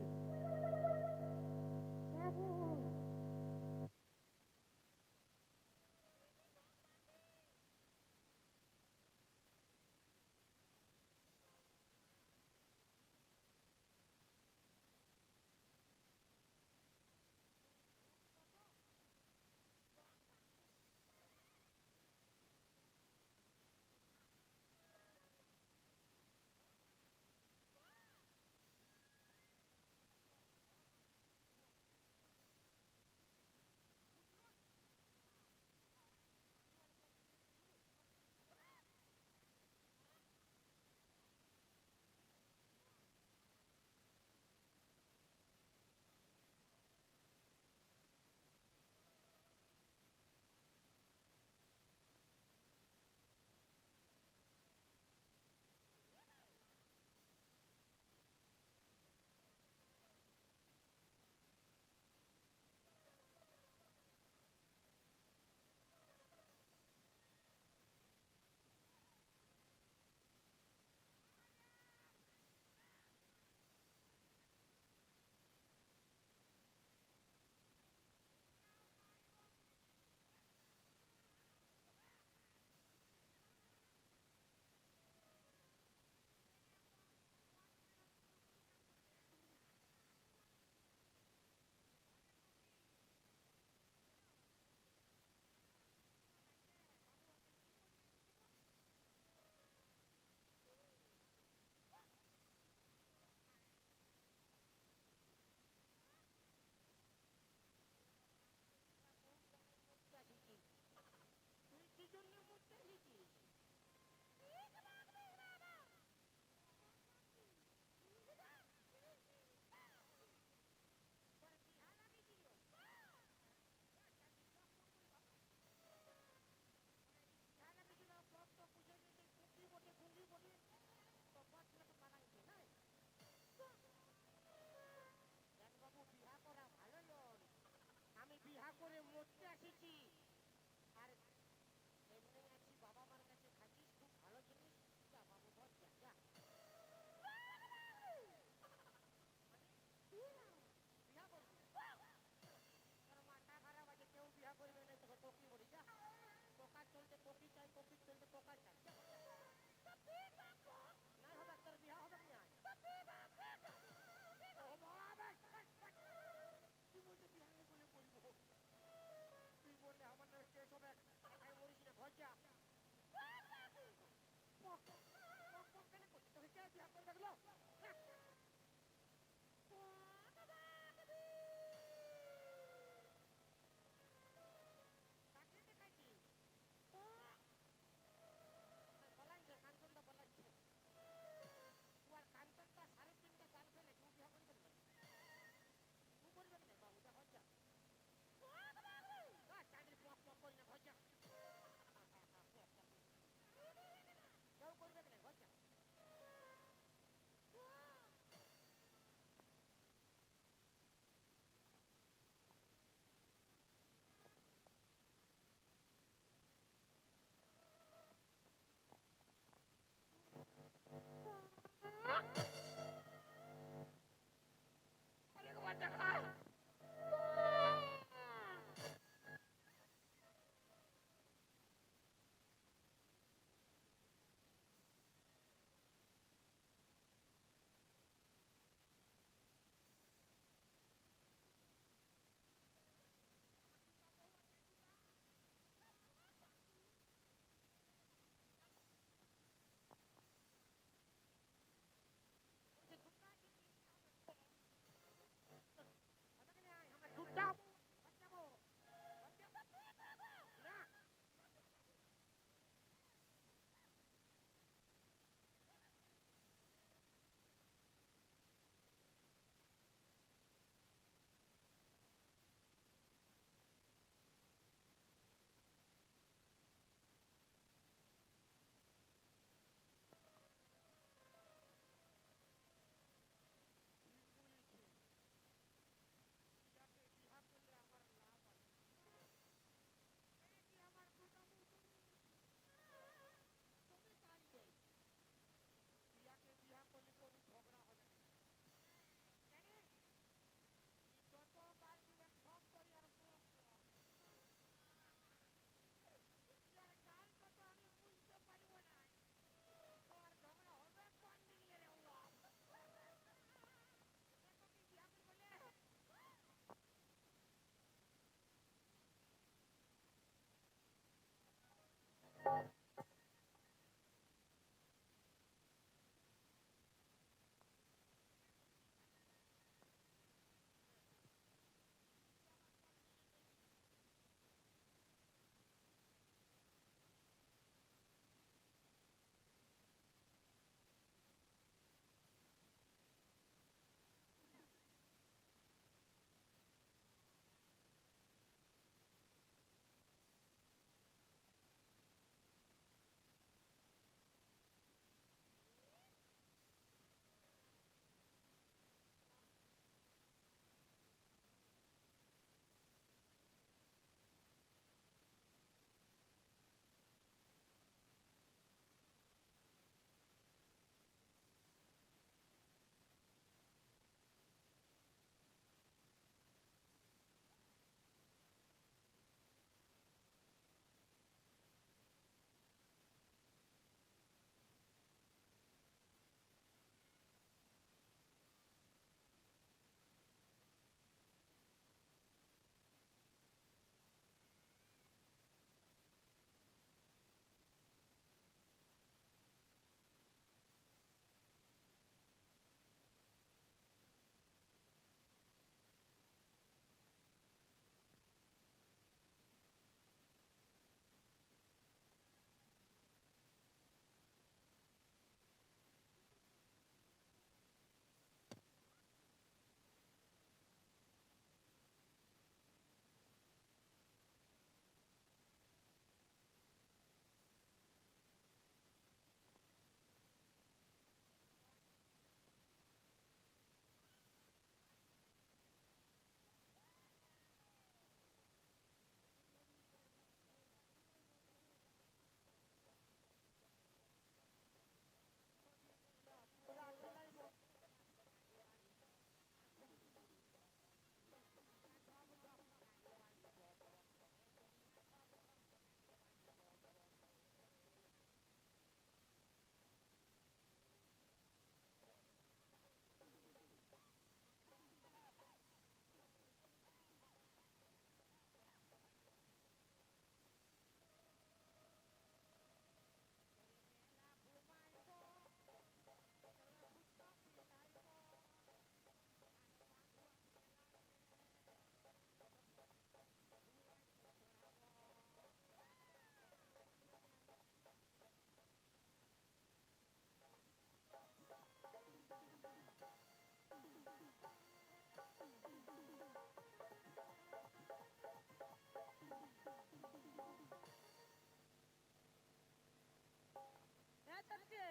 ডাকছে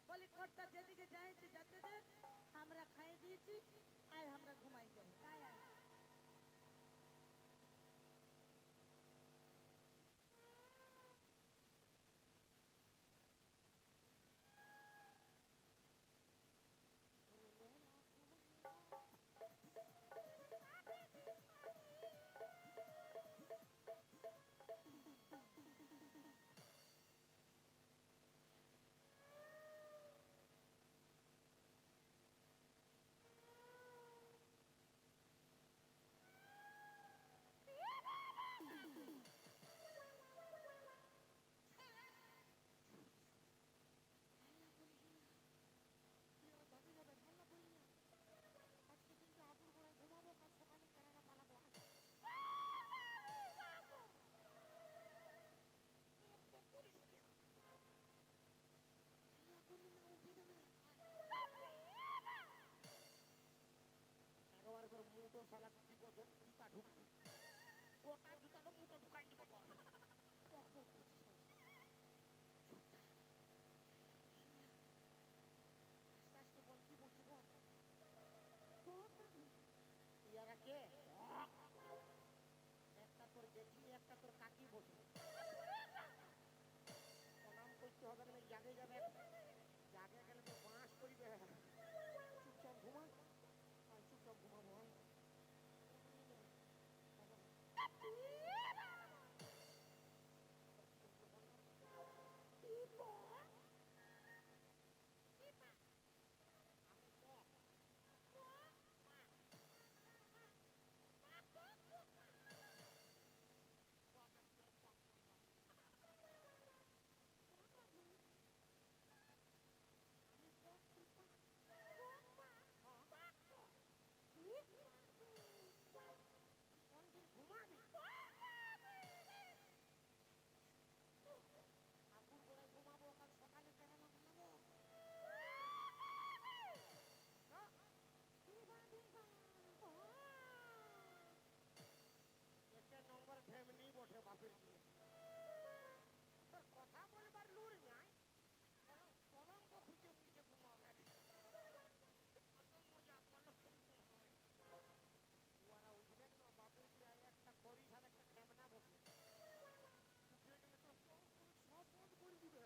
বলি কর্তা যেদিকে যাইছে যেতে দে, আমরা খাইয়ে দিয়েছি আর আমরা ঘুমাই যাই। একটা তোর জেঠি একটা তোর কাকি বসে প্রণাম করতে হবে না, জাগে যাবে, জাগে গেলে তো বাঁশ করিবে। চুপচাপ ঘুমা, চুপচাপ ঘুমাবো। কথা বলবার লুর নাই, কলঙ্ক খুঁজে খুঁজে ঘুমাবে। ওরা উঠবেন না বাপের একটা খড়ি ধার একটা খেমনা বসে উঠে গেলে তো সব বন্ধ করে দিবে।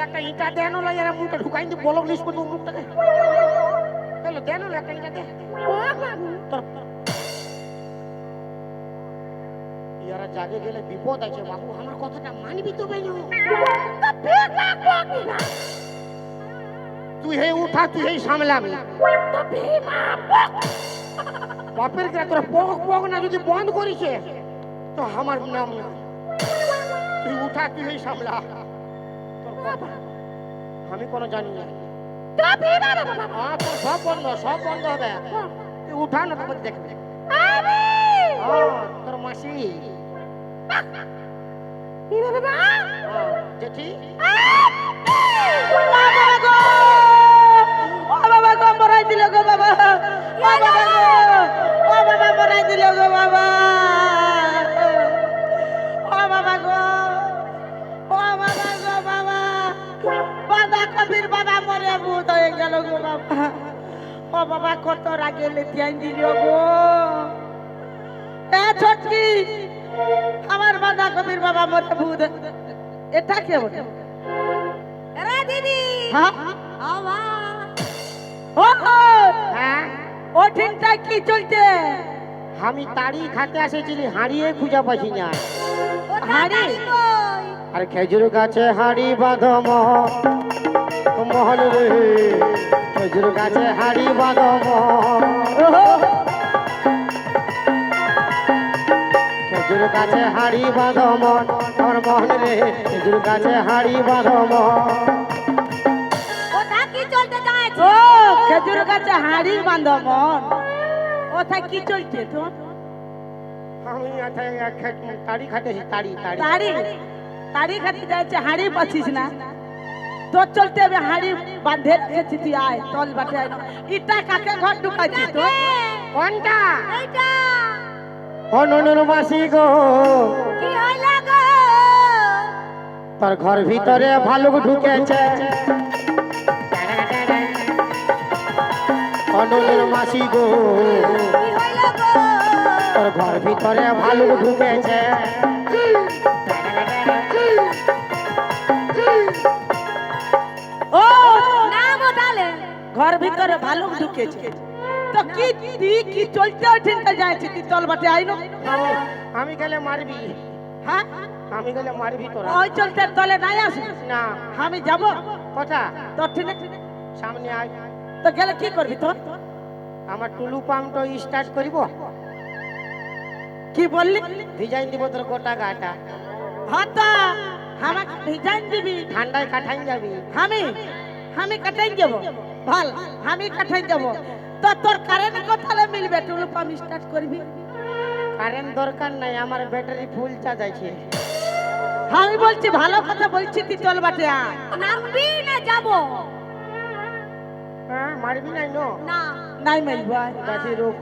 একটা ইটা দেন মুখটা ঢুকাই দি বলক লিস করতে মুখটাকে দেন একটা ইটা দে ইয়ারা জাগে গেলে বিপদ আছে বাবু, আমার কথাটা মানবি তো ভাই। তুই হে উঠা, তুই হে সামলাবি। বাপের কে তোর পক পক না যদি বন্ধ করিছে তো আমার নাম না। তুই উঠা, তুই হে সামলা। তোর কথা আমি কোনো জানি না। তোর সব বন্ধ হবে। তুই উঠা না, তোকে দেখবে তোর মাসি জেঠি। মরাই দিল গো বাবা, মরাই দিল গো বাবা, বাবা গো, বাবা গো বাবা, বাঁধাকপির বাবা মরে ভূত হয়ে গেল গো বাবা। ও বাবা কত রাগে লেতিয়াই দিল গো। ছোটকি আমার বাঁধাকপির বাবা মরে ভূত। এটা কে বলে? দিদি ওঠিনটা কি চলছে? আমি তাড়ি খাতে আসেছিলি, হাঁড়িয়ে খুঁজে পাচ্ছি না। হাড়ি আর খেজুর গাছে হাঁড়ি বাঁধো মহল রে, খেজুর গাছে হাঁড়ি বাঁধো খেজুর গাছে হাঁড়ি বাঁধো আমার মহল রে, খেজুর গাছে হাঁড়ি বাঁধো খেজুর গাছে হাড়ি বান্ধবন। ওটা কি চলছে তো? আমি তাড়ি খাতেছি, তাড়ি তাড়ি তাড়ি খাতে যাচ্ছে, হাড়ি পাচ্ছিস না। তোর চলতে আমি হাড়ি বাঁধে রেখেছি, তুই আয় তল বাটে আয় না। ইটা কাকে ঘর ঢুকাইছি তো? কোনটা? এইটা অনুনুর মাসি গো, কি হইল গো? তোর ঘর ভিতরে ভালুক ঢুকেছে। অনুনুর মাসি গো, কি হইল গো? তোর ঘর ভিতরে ভালুক ঢুকেছে। ও না বতালে ঘর ভিতরে ভালুক ঢুকেছে তো কি তুই কি চলতে ওঠেনটা যাইছি, তুই তল বাটে আয় না। আমি গেলে মারবি, হ্যাঁ আমি গেলে মারবি তোরা। ওই চলতে তলে নাই আসবি না আমি যাব কথা, তোর ঠিনে সামনে আয়। তো গেলে কি করবি তোর? আমার টুলু পাম্পটা স্টার্ট করিব, কি বললি? ভিজাই দিব তোর গোটা গাটা, হাতা আমাকে ভিজাইন দিবি, ঠান্ডায় কাঠাই যাবি। আমি কাটাই যাব, ভাল আমি কাটাই যাব। তো তোর কারেন্ট কোথায় মিলবে? টুলু পাম্প স্টার্ট করবি? কারেন্ট দরকার নাই, আমার ব্যাটারি ফুল চার্জ আছে। আমি বলছি ভালো কথা বলছি, তুই চল বাটে আয়। নামবি না যাব? হ্যাঁ মারবি নাই নো? না নাই মারব গাছি রোগ।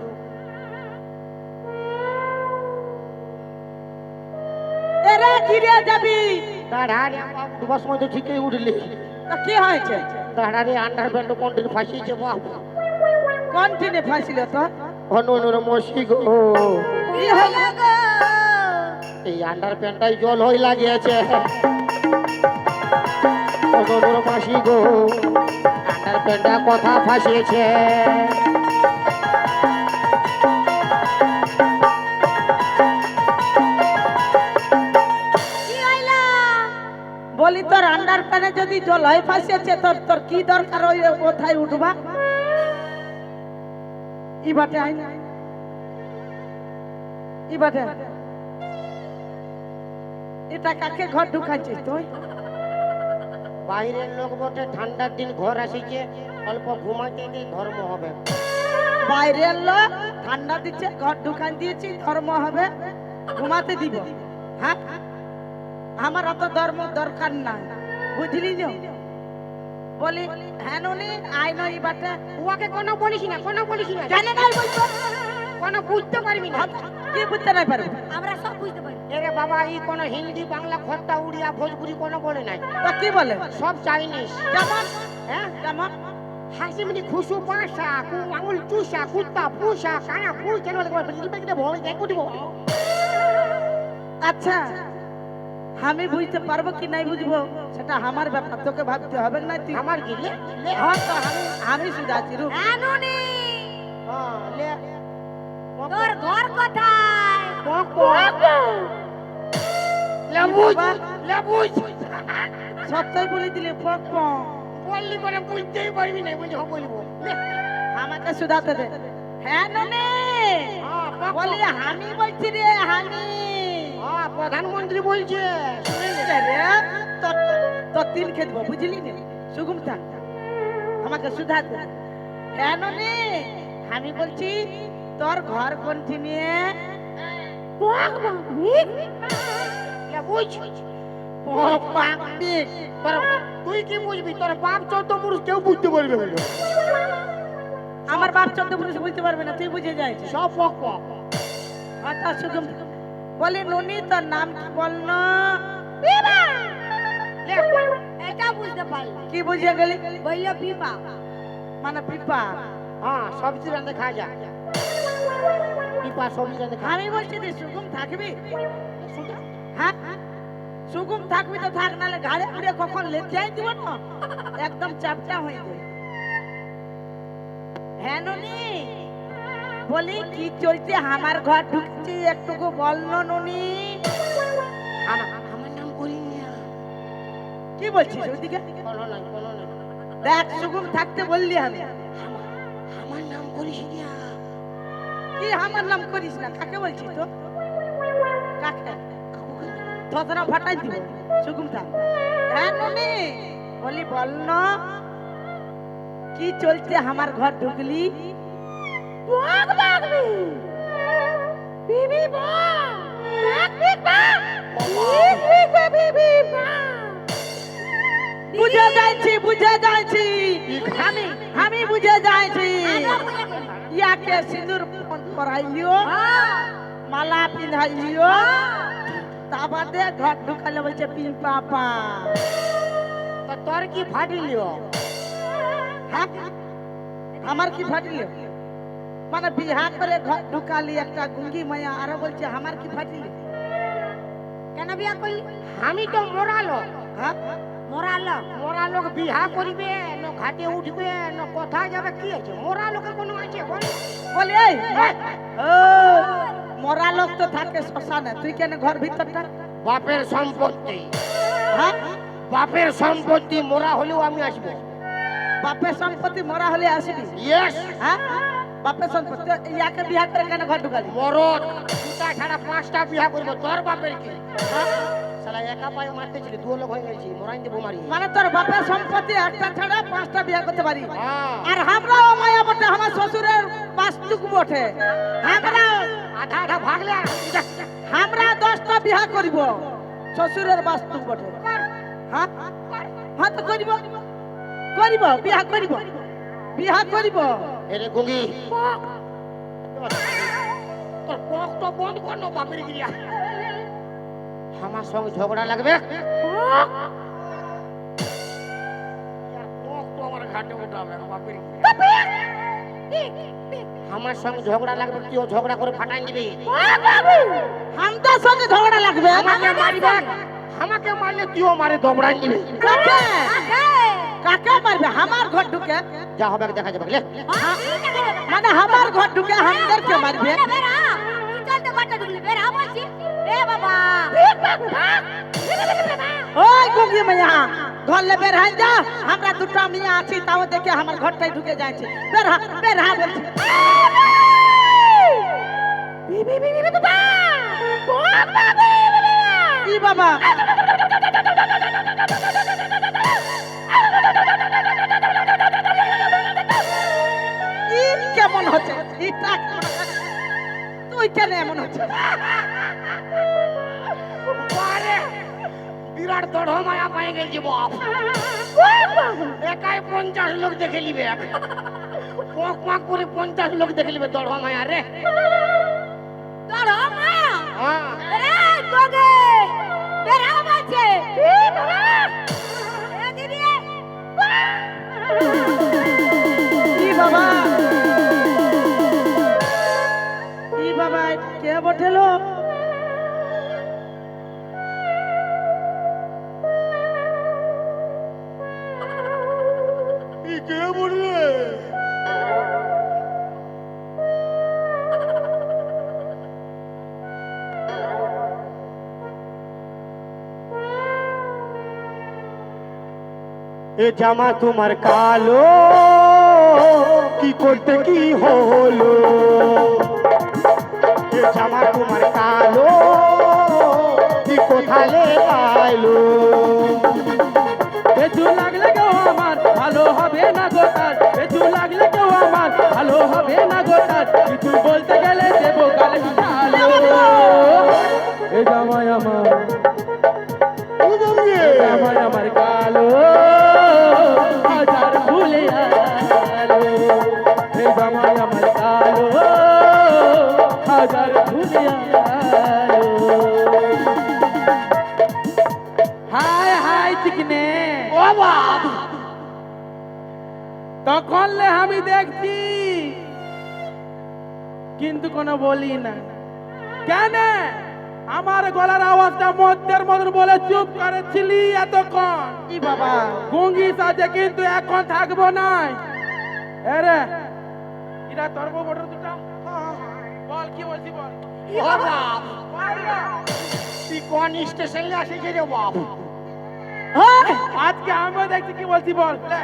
এরে গিরে যাবি। দাঁড়ারে দুবার সময় তো ঠিকই উঠলি। তো কি হয়েছে? দাঁড়ারে আন্ডার প্যান্ট কোনদিন ফাঁসিয়েছে বাপ। কোন টিনে ফাঁসিল তো? অনুনুর মসি গো, কি হইল গো? এই আন্ডার প্যান্টটাই জল হয়ে লাগিয়েছে। অনুনুর মাসি গো, আন্ডার প্যান্টটা কথা ফাঁসিয়েছে। কি হইল? বলি তোর আন্ডার প্যানে যদি জল হয় ফাঁসিয়েছে, তোর তোর কি দরকার ওই কোথায় উঠবা? ই বাটে আই না, ই বাটে। এটা কাকে ঘর ঢুকাইছিস তুই? বাইরের লোক বটে, ঠান্ডার দিন ঘর আসিছে, অল্প ঘুমাইতে দিয়ে ধর্ম হবে। বাইরের লোক ঠান্ডা দিচ্ছে, ঘর ঢুকান দিয়েছি, ধর্ম হবে, ঘুমাতে দিব? হ্যাঁ আমার অত ধর্ম দরকার নাই, বুঝলি না? বলি হ্যাঁ নুনি আই নই বাটে। উহাকে কোনো বলিস না, কোনো বলিস না, কেন নাই বলছো? কোনো বুঝতে পারবি না। কি বুঝতে নাই পারবো? আমরা সব বুঝতে পারি। এরে বাবা, এই কোনো হিন্দি বাংলা খট্টা উড়িয়া ভোজপুরি কোনো বলে নাই, তো কি বলে? সব চাইনিজ। যেমন হ্যাঁ যেমন হাসিমনি খুশু পাশা কু আঙুল চুষা কুত্তা পুষা কানা পুষ যেন দেখবে ভয় দেখো দিব। আচ্ছা আমি বুঝতে পারবো কি নাই বুঝবো সেটা আমার ব্যাপার, তোকে ভাবতে হবে না। তুই আমার কি লে লে হ্যাঁ তো আমি শুধাচ্ছি রূপ। আনুনি হ্যাঁ লে তোর ঘর কোথায়? পক পক লেবুজ লেবুজ সবটাই বলে দিলে পক পক। বললি করে বুঝতেই পারবি না, বুঝে বলবো লে। আমাকে শুধাতে দে। হ্যাঁ ননে হ্যাঁ পক বলি আমি বলছি রে, আমি হ্যাঁ প্রধানমন্ত্রী বলছে শুনে নে। রে তোর তোর তিন খেয়ে দেবো, বুঝলি না? সুগুম থাক, আমাকে শুধাতে দে। হ্যাঁ ননে আমি বলছি তোর ঘর কোনটি নিয়ে? লেবুজ পক পাক দিক। তোর তুই কি বুঝবি? তোর বাপ 14 পুরুষ কেউ বুঝতে পারবে না। আমার বাপ 14 পুরুষ বুঝতে পারবে না, তুই বুঝে যাই। সব পক পক আচ্ছা সুগম বলি নুনি তোর নাম কি বল না? লে এটা বুঝতে পারলি? কি বুঝে গেলি? বলল পিপা। মানে পিপা। হ্যাঁ সবজি রাঁধে খা যা, পিপা সবজি রাঁধে খা। আমি বলছি তুই সুগম থাকবি? হ্যাঁ সুগম থাকবি তো থাক, নাহলে ঘাড়ে ঘুরে কখন লেতে আই দিব না, একদম চাপটা হয়ে যায়। হ্যাঁ নুনি বলি কি চলছে? আমার ঘর ঢুকছি, একটুকু বল না নুনি। আমার নাম করিনি। কি বলছিস ওইদিকে? কোনো নাই কোনো নাই, দেখ সুগম থাকতে বললি আমি। আমার নাম করিস না। কি আমার নাম করিস না? কাকে বলছিস তো? কাকে? ধরা ফাটাই দিব সুগম থাক। হ্যাঁ নুনি বলি বল না কি চলছে? আমার ঘর ঢুকলি বুঝে যাইছি আমি বুঝে যাইছি ইয়াকে সিঁদুর পরাইলিও মালা পিন্ধাইলিও তা বাদে ঘর ঢুকালে বলছে পিন পাপা তো তোর কি ফাটিলিও? হ্যাঁ? আমার কি ফাটিলিও মানে বিহা করে ঘর ঢুকালি একটা গুঙ্গি মায়া আরো বলছে আমার কি ফাটিলি কেন বিয়া করলি? আমি তো মরালো হ্যাঁ মরা লোক বিহা করিবে ন ঘাটে উঠবে ন কোথায় যাবে কি আছে? মরা লোকের কোনো আছে বল? বলি এই ও মরা লোক তো থাকে শ্মশানে তুই কেন ঘর ভিতরটা বাপের সম্পত্তি, হ্যাঁ বাপের সম্পত্তি মরা হলেও আমি আসবো। বাপের সম্পত্তি মরা হলে আসবি ইয়েস, হ্যাঁ বাপের সম্পত্তি ইয়াকে বিয়া করে কেন ঘর ঢুকালি মরদ দুটা ছাড়া 5টা বিহা করবো। তোর বাপের কি? শালা একা পায়ে মারতেছিলি, 2 লোক হয়ে গেছি, মরাই দেবো মারি। মানে তোর বাপের সম্পত্তি একটা ছাড়া 5টা বিয়া করতে পারি হ্যাঁ, আর আমরাও মায়া বটে আমার শ্বশুরের বাস্তুক বটে আমরা আধা আধা ভাগলে আর আমরা 10টা বিয়া করিব শ্বশুরের বাস্তুক বটে হ্যাঁ হ্যাঁ তো করিব বিয়া করিব এরে গুঙ্গি তোর পক তো বন্ধ কর না বাপের গিয়া। আমার সঙ্গে ঝগড়া লাগবে, পক তো আমার ঘাটে উঠাবে বাপের গিয়া। আমার সঙ্গে ঝগড়া লাগবে, তুইও ঝগড়া করে ফাটাই দিবি। আমটার সঙ্গে ঝগড়া লাগবে আমাকে মারবে, আমাকে মারলে তুইও মারে দবড়াই দিবি। কাকে মারবে আমার ঘর ঢুকে যা হবে দেখা যাবে লে। মানে আমার ঘর ঢুকে আমাদেরকে মারবে ওই গুঙ্গি মাইয়া ঘর লে বের হাই যা আমরা দুটা মিয়া আছি তাও দেখে আমার ঘরটাই ঢুকে যাচ্ছে বের হা বলছি কি বাবা কেমন হচ্ছে তুই কেন এমন হচ্ছে বিরাট দড় মায়া পায়ে গেছি বাপ। একাই 50 লোক দেখে নিবে, পক পাক করে 50 লোক দেখে নিবে দড় মায়া রে। হ্যাঁ কি বাবা কে বটেলো কে বলবে? এ জামা তোমার কালো, কি করতে কি হলো? এ জামা তোমার কালো, কি কোথালে আইলো? বেচু লাগলে কেউ আমার ভালো হবে না গোটার, বেচু লাগলে কেউ আমার ভালো হবে না গোটার, কিছু বলতে গেলে দেবো গালে চালো। এ জামাই আমার, এ জামাই আমার কালো, হাজার ভুলে আলো। এ জামাই আমার কালো, হাজার ভুলে আলো। হাই হাই চিকনে ও বাপ, তখন আমি দেখছি কিন্তু কোনো বলি না কেন? আমার গলার আওয়াজটা মধ্যের মতন বলে চুপ করেছিলি এতক্ষণ। কি বাবা গুঙ্গি সাজে কিন্তু এখন থাকবো না। এরে এরা তর্ব মোটর দুটা বল কি বলছি বল। ও বাপ, বল না। তুই কোন স্টেশনে আসিস রে বাপ? আজকে আমিও দেখছি কি বলছি বল। লে,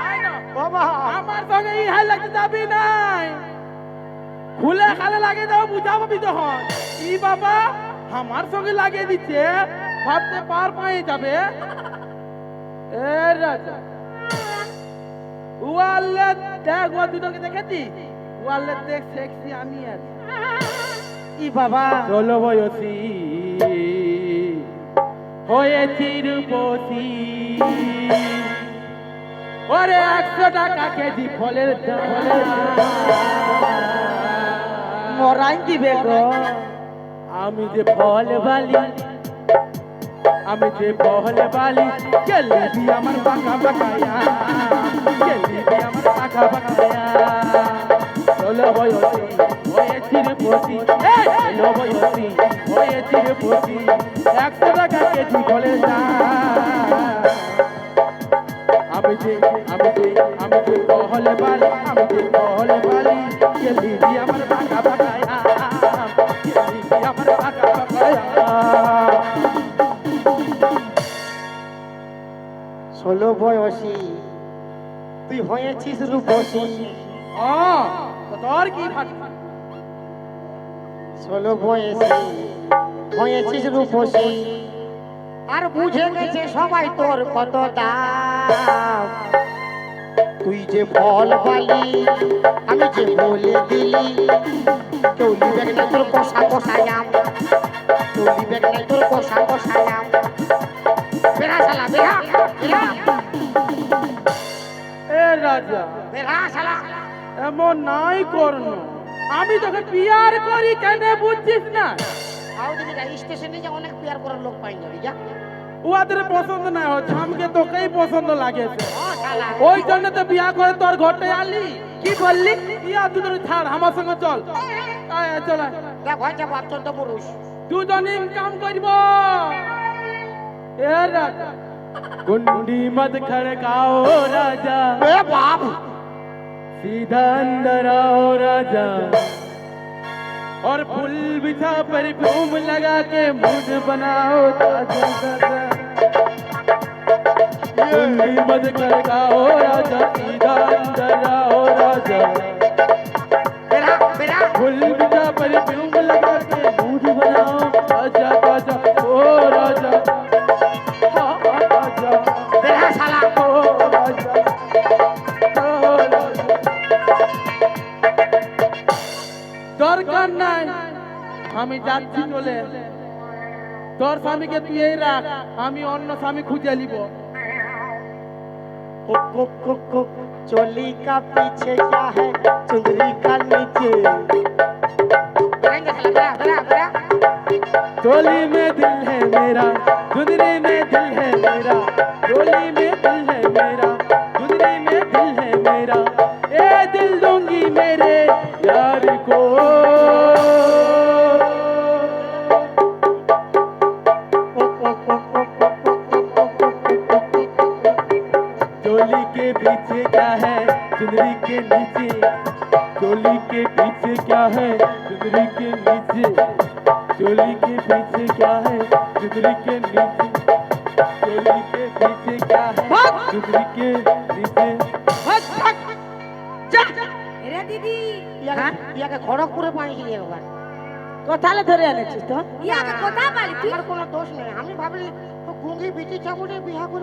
আয় না। বাবা আমার সঙ্গে ইহাই লাগতে যাবি নাই, খুলে খালে লাগিয়ে দেবো বুঝাবো তখন। ই বাবা আমার সঙ্গে লাগিয়ে দিচ্ছে, ভাবতে পার পায়ে যাবে। এ রাজা ওয়ালে দেখ, ও দুটোকে দেখেছি, ওয়ালে দেখ সেক্সি আমি আছি। কি বাবা 16 বয়সী হয়েছি রূপসী, ওরে 100 টাকা কেজি ফলের দাম মরাই দিবে গো। আমি যে ফল বালি আমি যে ফল বালি জলেবি আমার পাকা পাকায়া জলেবি আমার পাকা পাকায়া চলো বয়সী হয়েছি রে পতি চলো বয়সী হয়েছি রে পতি 100 টাকা কেজি ফলের দাম আমি যে ফল বালি আমি যে ফল বালি জলেবি আমার পাকা পাকায়া জলেবি আমার পাকা পাকায়া 16 বয়সী তুই হয়েছিস রূপসী। তোর কি ভাবি 16 বয়সী হয়েছিস রূপসী আর বুঝে গেছে সবাই তোর কত দাম। তুই যে ফল বালি আমি যে বলে দিলি কেউ লিবে না তোর কষা কষা আম কেউ লিবে না তোর কষা কষা আম বেড়া শালা বেড়া বেড়া এ রাজা বেড়া শালা এমন নাই করনো আমি তোকে বিয়ার করি কেন বুঝছিস না আও দিদি স্টেশনে যে অনেক পেয়ার করার লোক পাই যাবি যা ওদের পছন্দ না হচ্ছে আমাকে তোকেই পছন্দ লাগেছে ও শালা ওই জন্য তো বিয়া করে তোর ঘরটায় আলি কি বললি বিয়া দুজন ছাড় আমার সঙ্গে চল আয় চল আয়। দেখ হয় যাব 14 পুরুষ দুজন ইনকাম করব এ রাজা कुंडी मत खड़काओ राजा এ বাপ सीधा अंदर आओ राजा और फूल बिछा परफ्यूम लगा के मूड बनाओ ताजा ताजा कुंडी मत खड़काओ राजा सीधा अंदर आओ राजा বেড়া বেড়া फूल बिछा परफ्यूम लगा के मूड बनाओ ताजा ताजा ओ राजा हाँ राजा বেড়া শালা ओ राजा ओ राजा দরকার নাই আমি যাচ্ছি চলে তোর স্বামীকে তুই এই রাখ আমি অন্য স্বামী খুঁজে নিব चोली का पीछे क्या है चुंदरी का नीचे चोली में दिल है मेरा चुंदरी में दिल है मेरा चोली में दिल है मेरा चुंदरी में दिल है मेरा ए दिल दूंगी मेरे यार को चोली के पीछे क्या है चुंदरी के नीचे चोली के पीछे क्या है चुंदरी के नीचे चोली के पीछे क्या है चुंदरी के नीचे चोली के पीछे क्या है चुंदरी के नीचे এরে দিদি ইয়াকে খড়গপুরে পাইছিলি একবার কোথালে ধরে এনেছিস তো? ইয়াকে কথা বলি তুই আমার কোনো দোষ নেই আমি ভাবলি তো গুঙ্গি বিটি চাবুটে বিয়া করে